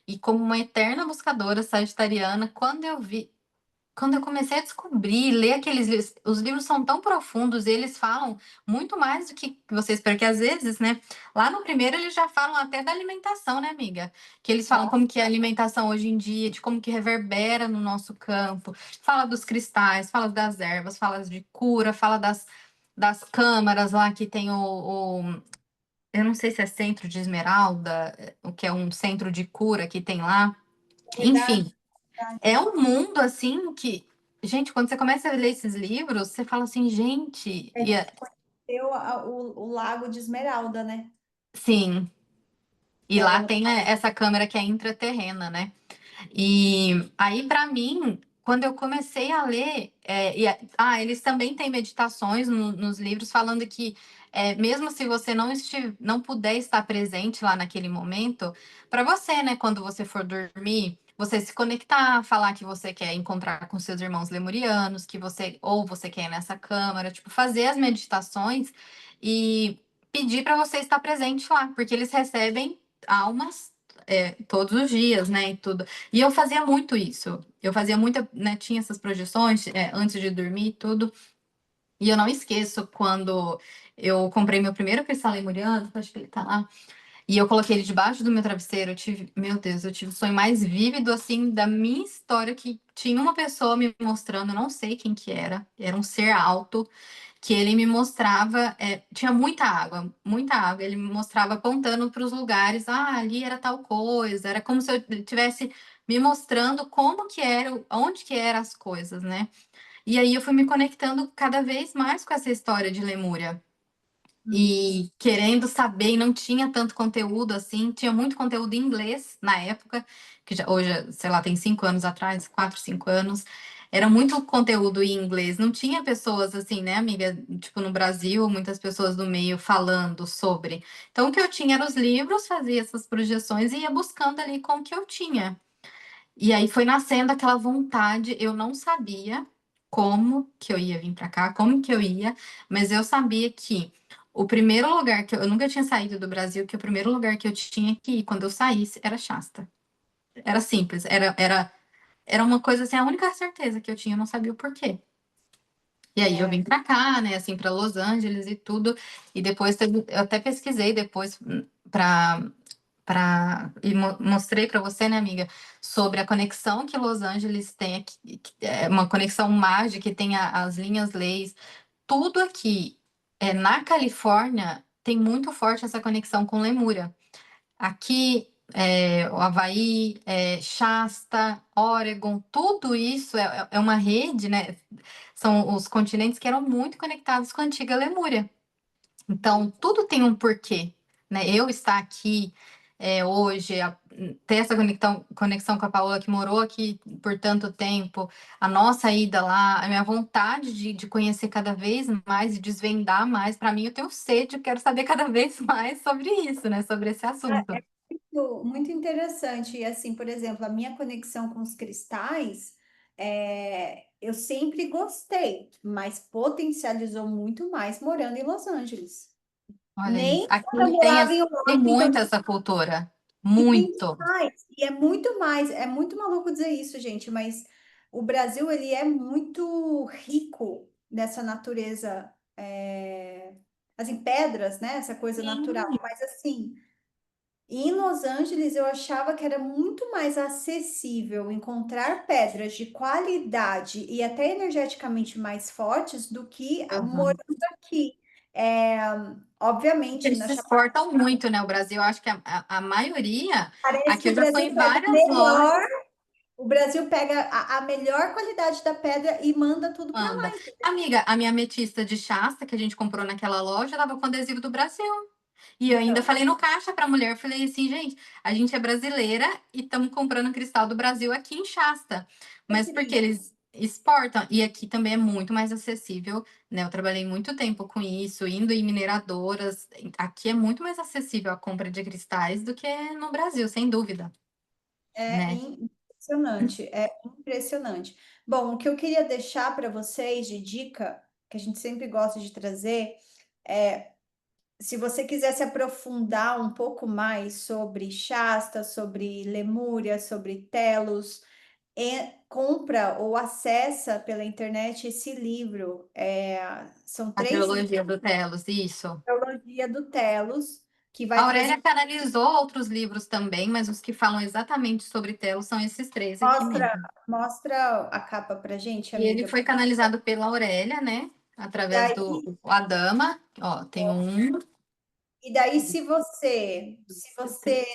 e como uma eterna buscadora sagitariana, quando eu comecei a descobrir, ler aqueles livros, os livros são tão profundos, eles falam muito mais do que você espera, que às vezes, né? Lá no primeiro eles já falam até da alimentação, né, amiga? Que eles falam Nossa, como que é a alimentação hoje em dia, de como que reverbera no nosso campo, fala dos cristais, fala das ervas, fala de cura, fala das câmaras lá que tem eu não sei se é centro de Esmeralda, o que é um centro de cura que tem lá. verdade, Enfim, verdade. é um mundo assim que, gente, quando você começa a ler esses livros, você fala assim, gente, A gente conheceu o Lago de Esmeralda, né? sim, e Tava lá no. tem essa câmera que é intraterrena, né? E aí, para mim, quando eu comecei a ler, eles também têm meditações nos livros falando que, mesmo se você não puder estar presente lá naquele momento, para você, né, quando você for dormir, você se conectar, falar que você quer encontrar com seus irmãos lemurianos, que você quer ir nessa câmara, tipo, fazer as meditações e pedir para você estar presente lá, porque eles recebem almas todos os dias, né, e tudo. E eu fazia muito isso. Eu fazia muita, né, tinha essas projeções antes de dormir e tudo. E eu não esqueço quando eu comprei meu primeiro cristal lemuriano, acho que ele tá lá. E eu coloquei ele debaixo do meu travesseiro. Meu Deus, eu tive o sonho mais vívido assim da minha história que tinha uma pessoa me mostrando, eu não sei quem que era um ser alto que ele me mostrava, tinha muita água, ele me mostrava apontando para os lugares, ali era tal coisa, era como se eu tivesse me mostrando como que era, onde que eram as coisas, né? E aí eu fui me conectando cada vez mais com essa história de Lemúria. Uhum. E querendo saber, e não tinha tanto conteúdo assim, tinha muito conteúdo em inglês na época, que hoje, sei lá, tem 5 anos atrás, 4, 5 anos, era muito conteúdo em inglês, não tinha pessoas assim, né, amiga? Tipo, no Brasil, muitas pessoas do meio falando sobre. Então, o que eu tinha eram os livros, fazia essas projeções e ia buscando ali com o que eu tinha. E aí foi nascendo aquela vontade, eu não sabia como que eu ia vir para cá, como que eu ia, mas eu sabia que o primeiro lugar que eu nunca tinha saído do Brasil, que o primeiro lugar que eu tinha que ir quando eu saísse era Shasta. Era simples, era uma coisa assim, a única certeza que eu tinha, eu não sabia o porquê. E aí eu vim É, para cá, né, assim, para Los Angeles e tudo, e depois eu até pesquisei depois para mostrei para você, né, amiga, sobre a conexão que Los Angeles tem aqui, que é uma conexão mágica, que tem as linhas leis, tudo aqui na Califórnia tem muito forte essa conexão com Lemúria. Aqui, o Havaí, Shasta, Oregon, tudo isso é uma rede, né? São os continentes que eram muito conectados com a antiga Lemúria. Então, tudo tem um porquê, né? Eu estar aqui hoje, ter essa conexão com a Paola que morou aqui por tanto tempo, a nossa ida lá, a minha vontade de conhecer cada vez mais e desvendar mais, para mim, eu tenho sede, eu quero saber cada vez mais sobre isso, né? Sobre esse assunto. muito interessante. E assim, por exemplo, a minha conexão com os cristais, eu sempre gostei, mas potencializou muito mais morando em Los Angeles. Olha isso. Nem quando eu Aqui tem, morava em tem Washington. muito essa cultura. E tem Muito. demais, e é muito maluco dizer isso, gente, mas o Brasil, ele é muito rico nessa natureza, assim, pedras, né, essa coisa natural, Sim. mas assim, em Los Angeles eu achava que era muito mais acessível encontrar pedras de qualidade e até energeticamente mais fortes do que Uhum. morando aqui. É, obviamente, Eles na se exportam muito, né? O Brasil, eu acho que a maioria. parece Aqui que eu o já fui Brasil em faz várias melhor lojas. O Brasil pega a melhor qualidade da pedra e manda tudo para Manda. lá, entendeu? Amiga, a minha ametista de Shasta, que a gente comprou naquela loja, tava com adesivo do Brasil. E eu ainda Então, falei no caixa pra mulher, falei assim, gente, a gente é brasileira e estamos comprando cristal do Brasil aqui em Shasta. olha Mas que porque lindo. eles exportam, e aqui também é muito mais acessível, né? Eu trabalhei muito tempo com isso, indo em mineradoras. Aqui é muito mais acessível a compra de cristais do que no Brasil, sem dúvida, É né? impressionante, é impressionante. Bom, o que eu queria deixar para vocês de dica, que a gente sempre gosta de trazer, é se você quiser se aprofundar um pouco mais sobre Shasta, sobre Lemúria, sobre Telos, compra ou acessa pela internet esse livro. São A três livros trilogia do Telos, isso. da Teologia do Telos, que A vai Aurélia trazer. canalizou outros livros também, mas os que falam exatamente sobre Telos são esses três aqui Mostra, mesmo. mostra a capa pra gente, E ele amiga. foi canalizado pela Aurélia, né? Através do Daí, Adama. Ó, tem um. e daí, se você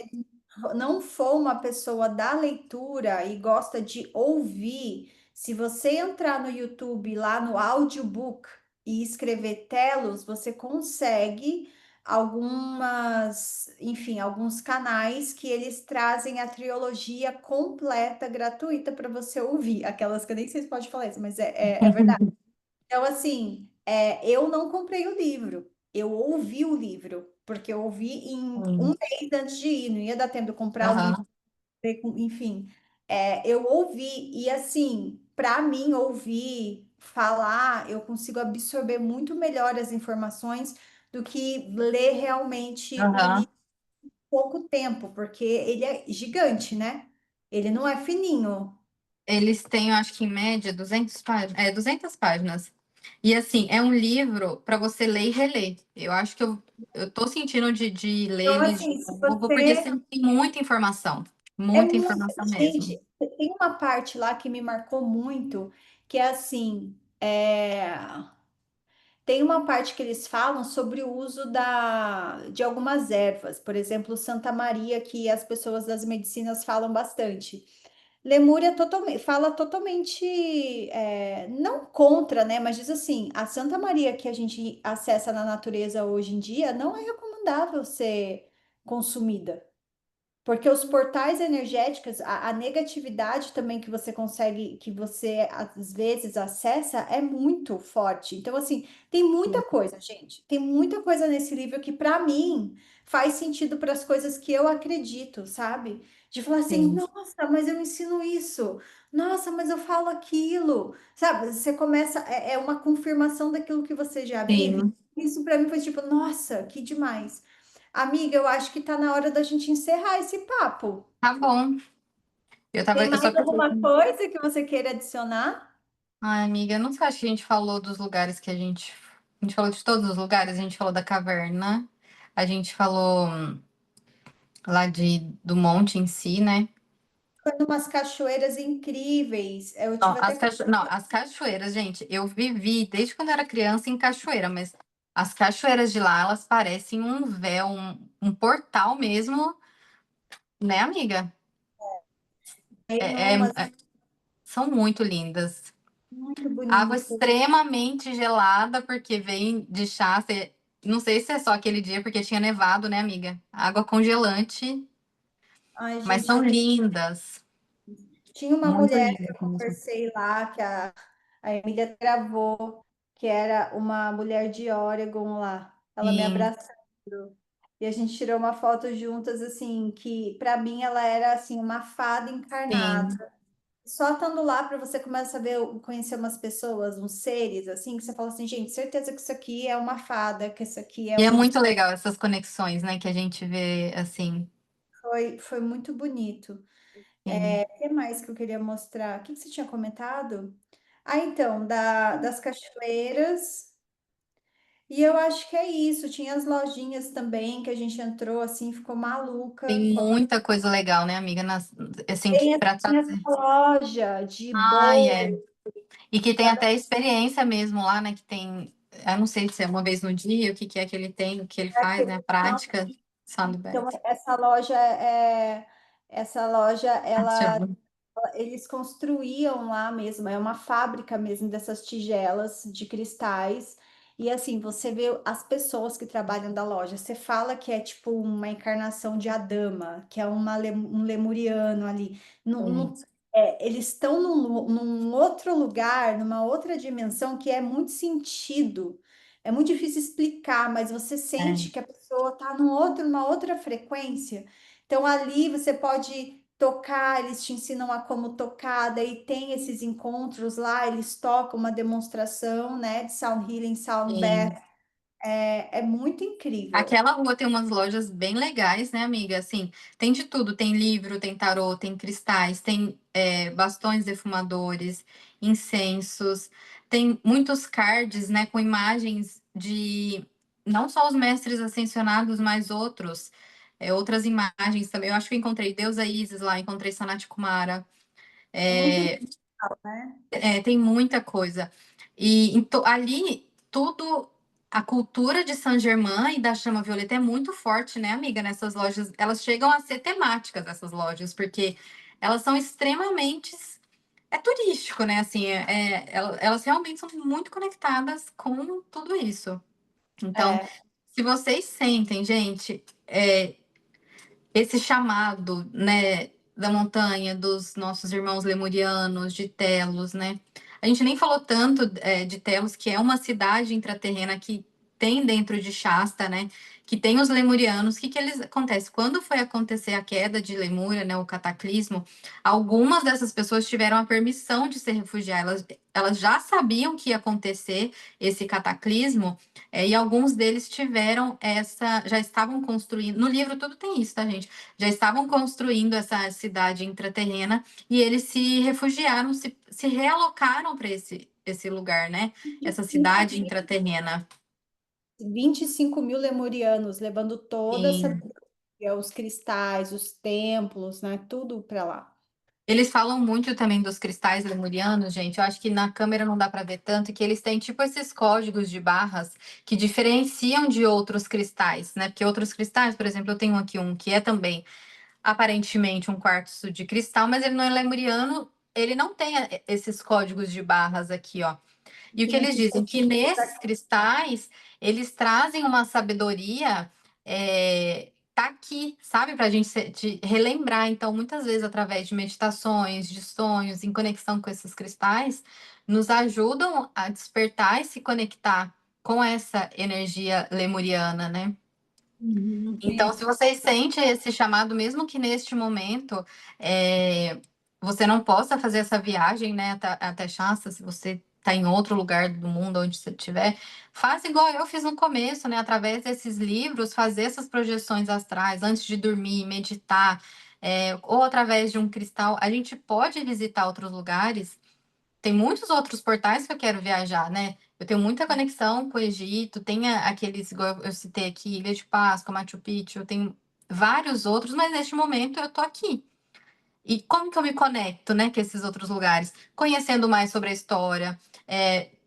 não for uma pessoa da leitura e gosta de ouvir, se você entrar no YouTube, lá no audiobook, e escrever Telos, você consegue enfim, alguns canais que eles trazem a trilogia completa, gratuita para você ouvir. Aquelas que eu nem sei se pode falar isso, mas é verdade. Então, assim, eu não comprei o livro, eu ouvi o livro, porque eu ouvi em um Hum. mês antes de ir, não ia dar tempo de eu comprar o livro, Aham, enfim. Eu ouvi, e assim, para mim, ouvir, falar, eu consigo absorver muito melhor as informações do que ler realmente o aham. livro em pouco tempo, porque ele é gigante, né? Ele não é fininho. Eles têm, eu acho que em média, 200 páginas. 200 páginas. E assim, é um livro para você ler e reler. Eu acho que eu tô sentindo de ler Então, ele de assim, se novo, porque você assim, tem muita informação. É Muita muito, informação mesmo. gente, tem uma parte lá que me marcou muito, que é assim, tem uma parte que eles falam sobre o uso de algumas ervas, por exemplo, Santa Maria, que as pessoas das medicinas falam bastante. Lemúria fala totalmente, não contra, né, mas diz assim, a Santa Maria que a gente acessa na natureza hoje em dia não é recomendável ser consumida. Porque os portais energéticos, a negatividade também que você consegue, que você às vezes acessa, é muito forte. Então, assim, tem muita coisa, gente. Tem muita coisa nesse livro que, para mim, faz sentido para as coisas que eu acredito, sabe? De falar assim, Sim, nossa, mas eu ensino isso. Nossa, mas eu falo aquilo. Sabe? Você começa, é uma confirmação daquilo que você já vive. sim. Isso para mim foi tipo, nossa, que demais. Amiga, eu acho que tá na hora da gente encerrar esse papo. Tá bom. Tem Eu mais só alguma preciso. coisa que você queira adicionar? Ai, amiga, não sei, acho que a gente falou dos lugares que a gente. A gente falou de todos os lugares, a gente falou da caverna, a gente falou lá do monte em si, né? Foi umas cachoeiras incríveis. Eu Não, tive até. não, as cachoeiras, gente, eu vivi desde quando eu era criança em cachoeira, mas as cachoeiras de lá, elas parecem um véu, um portal mesmo, né, amiga? É, é- Umas é- são muito lindas. muito Água bonitas. extremamente gelada, porque vem de chá. Não sei se é só aquele dia, porque tinha nevado, né, amiga? Água congelante, Ai, mas gente, são eu lindas. tinha uma Muito mulher que lindas eu mesmo. conversei lá, que a Emília gravou, que era uma mulher de Oregon lá. Ela me Sim, abraçando. E a gente tirou uma foto juntas, assim, que para mim ela era assim uma fada encarnada. sim. Só estando lá para você começar a ver, conhecer umas pessoas, uns seres, assim, que você fala assim, gente, certeza que isso aqui é uma fada, que isso aqui é E é um. muito legal essas conexões, né, que a gente vê assim. Foi muito bonito. Sim. O que mais que eu queria mostrar? O que que você tinha comentado? Ah, então, das cachoeiras. E eu acho que é isso. Tinha as lojinhas também que a gente entrou assim, ficou maluca Tem com a. muita coisa legal, né, amiga? Assim, Tem para assim, essa trazer. loja de Ai, bolo. é. E que tem até experiência mesmo lá, né? Que tem. Eu não sei se é uma vez no dia, o que que é que ele tem, o que ele faz, né? A prática, sabe, Então, Beth? essa loja, ela Chama. Eles construíam lá mesmo, é uma fábrica mesmo dessas tigelas de cristais. E assim, você vê as pessoas que trabalham da loja, você fala que é tipo uma encarnação de Adama, que é um lemuriano ali. Sim, Eles estão num outro lugar, numa outra dimensão que é muito sentido. É muito difícil explicar, mas você é, sente que a pessoa está numa outra frequência. Então ali você pode tocar, eles te ensinam a como tocar, daí tem esses encontros lá, eles tocam uma demonstração, né, de Sound Healing, Sound sim. Bath, é muito incrível. Aquela rua tem umas lojas bem legais, né, amiga? Assim, tem de tudo. Tem livro, tem tarô, tem cristais, tem bastões defumadores, incensos, tem muitos cards, né, com imagens de não só os mestres ascensionados, mas outros, outras imagens também. Eu acho que eu encontrei Deusa Isis lá, encontrei Sanat Kumara. É muito legal, né? Tem muita coisa. E então, ali, tudo, a cultura de Saint-Germain e da Chama Violeta é muito forte, né, amiga? Nessas lojas, elas chegam a ser temáticas, essas lojas, porque elas são extremamente. É turístico, né? Assim, elas realmente são muito conectadas com tudo isso. Então, É, se vocês sentem, gente, esse chamado, né, da montanha, dos nossos irmãos lemurianos, de Telos, né? A gente nem falou tanto de Telos, que é uma cidade intraterrena que tem dentro de Shasta, né? Que tem os lemurianos. O que que eles acontece? Quando foi acontecer a queda de Lemúria, né, o cataclismo, algumas dessas pessoas tiveram a permissão de se refugiar. Elas já sabiam que ia acontecer esse cataclismo, e alguns deles tiveram já estavam construindo. No livro tudo tem isso, tá, gente? Já estavam construindo essa cidade intraterrena e eles se refugiaram, se realocaram para esse lugar, né? Essa 25 cidade intraterrena. 25 mil lemurianos, levando toda essa Sim. tecnologia, os cristais, os templos, né, tudo para lá. Eles falam muito também dos cristais lemurianos, gente. Eu acho que na câmera não dá para ver tanto, que eles têm tipo esses códigos de barras que diferenciam de outros cristais, né? Porque outros cristais, por exemplo, eu tenho aqui um que é também aparentemente um quartzo de cristal, mas ele não é lemuriano, ele não tem esses códigos de barras aqui, ó. E o Que que nem eles te dizem? Que nesses cristais, eles trazem uma sabedoria, tá aqui, sabe? Para a gente de relembrar. Então, muitas vezes, através de meditações, de sonhos, em conexão com esses cristais, nos ajudam a despertar e se conectar com essa energia lemuriana, né? Uhum, Então, se vocês sentem esse chamado, mesmo que neste momento você não possa fazer essa viagem, né, até Shasta, se você está em outro lugar do mundo, onde você estiver, faça igual eu fiz no começo, né, através desses livros, fazer essas projeções astrais antes de dormir, meditar, ou através de um cristal. A gente pode visitar outros lugares, tem muitos outros portais que eu quero viajar, né? Eu tenho muita conexão com o Egito, tem aqueles, igual eu citei aqui, Ilha de Páscoa, Machu Picchu, tem vários outros, mas neste momento eu tô aqui. E como que eu me conecto, né, com esses outros lugares? Conhecendo mais sobre a história,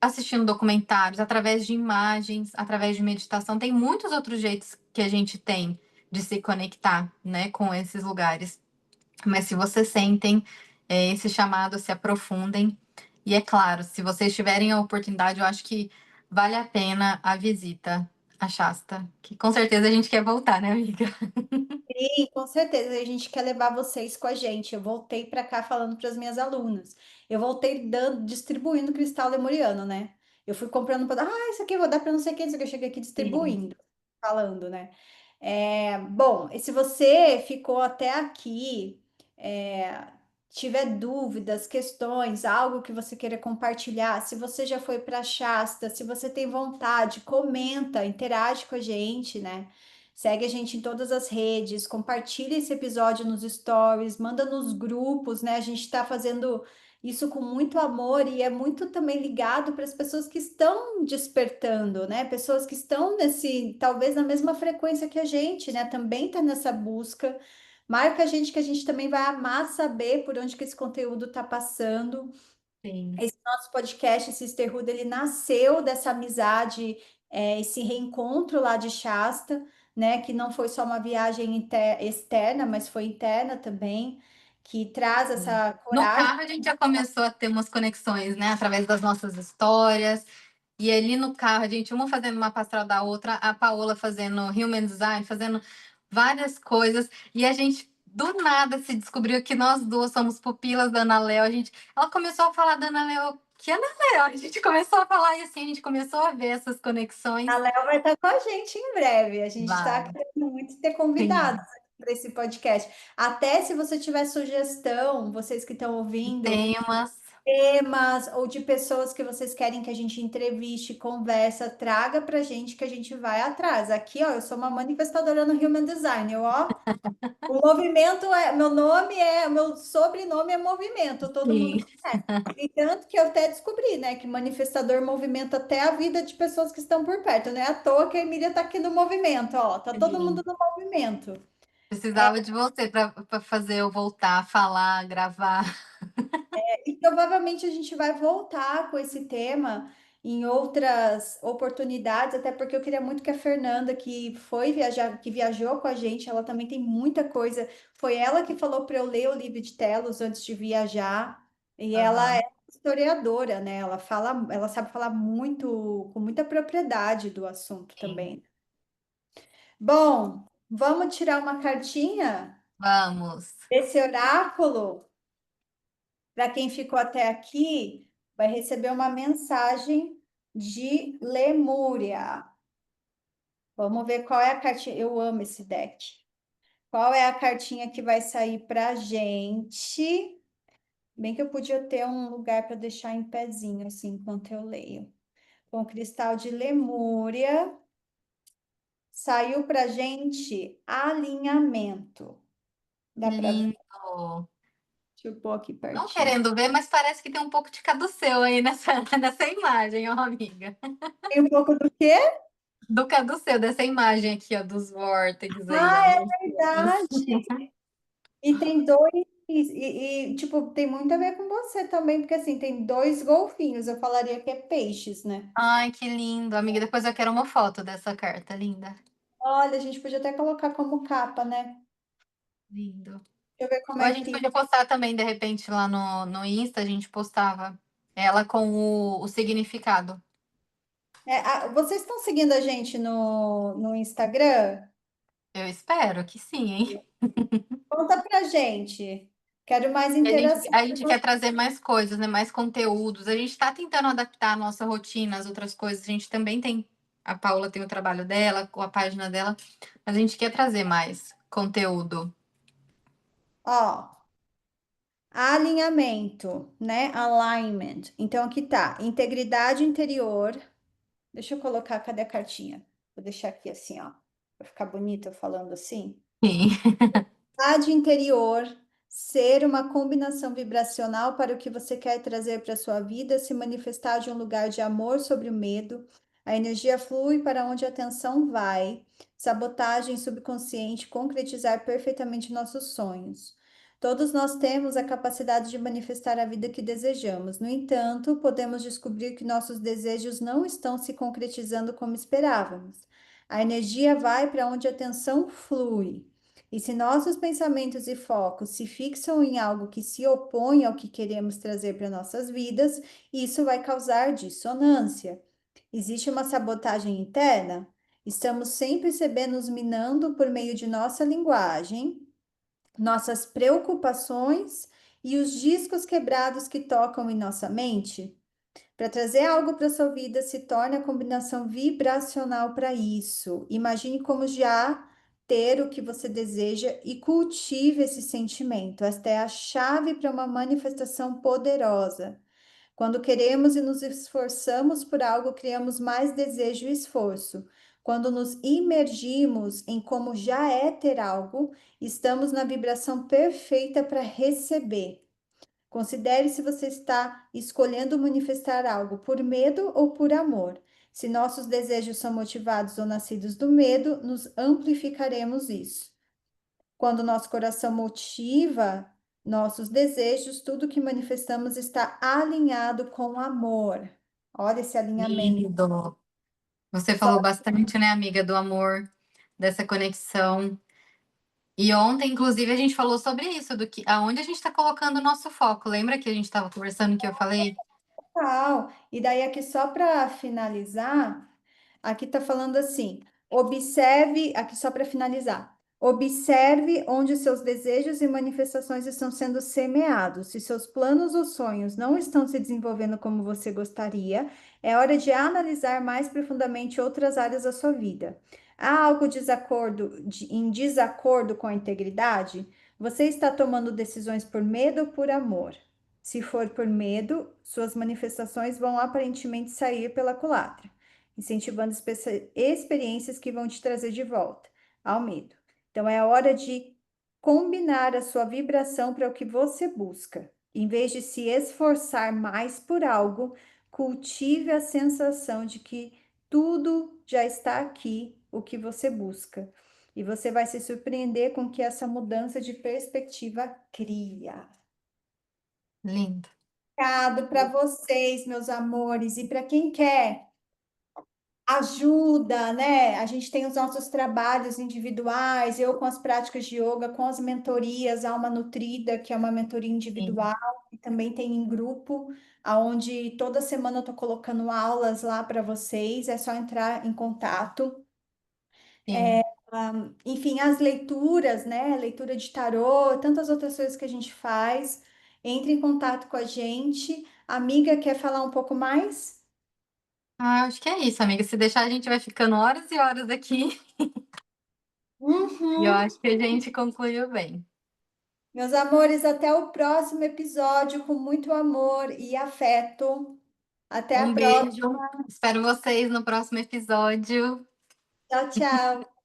assistindo documentários, através de imagens, através de meditação. Tem muitos outros jeitos que a gente tem de se conectar, né, com esses lugares. Mas se vocês sentem esse chamado, se aprofundem. E é claro, se vocês tiverem a oportunidade, eu acho que vale a pena a visita a Shasta, que com certeza a gente quer voltar, né, amiga? Sim, com certeza, a gente quer levar vocês com a gente. Eu voltei para cá falando para as minhas alunas. Eu voltei distribuindo cristal lemuriano, né? Eu fui comprando para, isso aqui eu vou dar para não sei quem, isso aqui eu cheguei aqui Sim. distribuindo, falando, né? Bom, e se você ficou até aqui, é, tiver dúvidas, questões, algo que você queira compartilhar, se você já foi para Shasta, se você tem vontade, comenta, interage com a gente, né? Segue a gente em todas as redes, compartilha esse episódio nos stories, manda nos grupos, né? A gente está fazendo isso com muito amor e é muito também ligado para as pessoas que estão despertando, né? Pessoas que estão nesse, talvez na mesma frequência que a gente, né? Também está nessa busca. Marca a gente que a gente também vai amar saber por onde que esse conteúdo está passando. Sim. Esse nosso podcast Sisterhood, ele nasceu dessa amizade, esse reencontro lá de Shasta, né? Que não foi só uma viagem externa, mas foi interna também. que traz Sim. essa No coragem. carro a gente já começou a ter umas conexões, né, através das nossas histórias. E ali no carro, a gente, uma fazendo uma pastoral da outra, a Paola fazendo human design, fazendo várias coisas. E a gente, do nada, se descobriu que nós duas somos pupilas da Ana Léo. Ela começou a falar da Ana Léu, que Ana Léu? A gente começou a falar e assim, a gente começou a ver essas A conexões. Léo vai estar com a gente em breve. A gente está Vai, querendo muito ter convidados sim. para esse podcast. Até se você tiver sugestão, vocês que estão ouvindo, Temas, temas ou de pessoas que vocês querem que a gente entreviste, conversa, traga para a gente que a gente vai atrás. Aqui, ó, eu sou uma manifestadora no Human Design. Eu, ó, o movimento é, meu sobrenome é movimento, todo mundo sim. conhece. E tanto que eu até descobri, né, que manifestador movimenta até a vida de pessoas que estão por perto, não é à toa que a Emília tá aqui no movimento, ó, tá todo mundo Sim. no movimento. Precisava de você para fazer eu voltar, falar, gravar. E provavelmente a gente vai voltar com esse tema em outras oportunidades, até porque eu queria muito que a Fernanda, que foi viajar, que viajou com a gente, ela também tem muita coisa. Foi ela que falou para eu ler o livro de Telos antes de viajar, e ela é Aham. historiadora, né? Ela fala, ela sabe falar muito, com muita propriedade do assunto Sim. também. Bom, vamos tirar uma cartinha Vamos. desse oráculo. Para quem ficou até aqui, vai receber uma mensagem de Lemúria. Vamos ver qual é a cartinha. Eu amo esse deck. Qual é a cartinha que vai sair para a gente? Bem que eu podia ter um lugar para deixar em pezinho, assim, enquanto eu leio. Com o cristal de Lemúria, saiu para a gente alinhamento. Que Dá para ver? lindo. Deixa eu pôr aqui Não pertinho. querendo ver, mas parece que tem um pouco de caduceu aí nessa, nessa imagem, ó, amiga. Tem um pouco do quê? Do caduceu, dessa imagem aqui, ó, dos vórtices aí, ó, Ah, dos é céus. verdade. E tem dois, tipo, tem muito a ver com você também, porque assim, tem dois golfinhos, eu falaria que é peixes, né? Ai, que lindo. Amiga, depois eu quero uma foto dessa carta, linda. Olha, a gente podia até colocar como capa, né? Lindo. Deixa eu ver como Ou a é que gente fica. podia postar também, de repente, lá no Insta, a gente postava ela com o significado. Vocês estão seguindo a gente no Instagram? Eu espero que sim, hein? Conta pra gente. Quero mais E interação. a gente quer trazer mais coisas, né? Mais conteúdos. A gente está tentando adaptar a nossa rotina, as outras coisas. A gente também tem. A Paula tem o trabalho dela, com a página dela, mas a gente quer trazer mais conteúdo. Ó, alinhamento, né? Alignment. Então aqui tá, integridade interior. Deixa eu colocar, cadê a cartinha? Vou deixar aqui assim, ó, pra ficar bonita falando assim. Sim. Estado interior, ser uma combinação vibracional para o que você quer trazer para a sua vida, se manifestar de um lugar de amor sobre o medo. A energia flui para onde a atenção vai. Sabotagem subconsciente, concretizar perfeitamente nossos sonhos. Todos nós temos a capacidade de manifestar a vida que desejamos. No entanto, podemos descobrir que nossos desejos não estão se concretizando como esperávamos. A energia vai para onde a atenção flui. E se nossos pensamentos e focos se fixam em algo que se opõe ao que queremos trazer para nossas vidas, isso vai causar dissonância. Existe uma sabotagem interna? Estamos sempre se nos minando por meio de nossa linguagem, nossas preocupações e os discos quebrados que tocam em nossa mente? Para trazer algo para sua vida, se torne a combinação vibracional para isso. Imagine como já ter o que você deseja e cultive esse sentimento. Esta é a chave para uma manifestação poderosa. Quando queremos e nos esforçamos por algo, criamos mais desejo e esforço. Quando nos imergimos em como já é ter algo, estamos na vibração perfeita para receber. Considere se você está escolhendo manifestar algo por medo ou por amor. Se nossos desejos são motivados ou nascidos do medo, nos amplificaremos isso. Quando nosso coração motiva nossos desejos, tudo que manifestamos está alinhado com amor. Olha esse alinhamento. Lindo. Você Só falou bastante, né, amiga, do amor, dessa conexão. E ontem, inclusive, a gente falou sobre isso, do que aonde a gente está colocando o nosso foco. Lembra que a gente estava conversando que eu falei? Tal. E daí aqui só para finalizar, aqui está falando assim: observe, aqui só para finalizar, observe onde seus desejos e manifestações estão sendo semeados. Se seus planos ou sonhos não estão se desenvolvendo como você gostaria, é hora de analisar mais profundamente outras áreas da sua vida. Há algo em desacordo com a integridade? Você está tomando decisões por medo ou por amor? Se for por medo, suas manifestações vão aparentemente sair pela culatra, incentivando experiências que vão te trazer de volta ao medo. Então é hora de combinar a sua vibração para o que você busca. Em vez de se esforçar mais por algo, cultive a sensação de que tudo já está aqui, o que você busca. E você vai se surpreender com o que essa mudança de perspectiva cria. Lindo. Recado para vocês, meus amores, e para quem quer ajuda, né? A gente tem os nossos trabalhos individuais, eu com as práticas de yoga, com as mentorias, Alma Nutrida, que é uma mentoria Sim, individual, e também tem em grupo, aonde toda semana eu estou colocando aulas lá para vocês, é só entrar em contato. sim. Enfim, as leituras, né? Leitura de tarô, tantas outras coisas que a gente faz. Entre em contato com a gente. Amiga, quer falar um pouco mais? Ah, acho que é isso, amiga. Se deixar, a gente vai ficando horas e horas aqui. E eu Uhum. acho que a gente concluiu bem. Meus amores, até o próximo episódio com muito amor e afeto. Até a Um próxima. beijo. Espero vocês no próximo episódio. Tchau, tchau.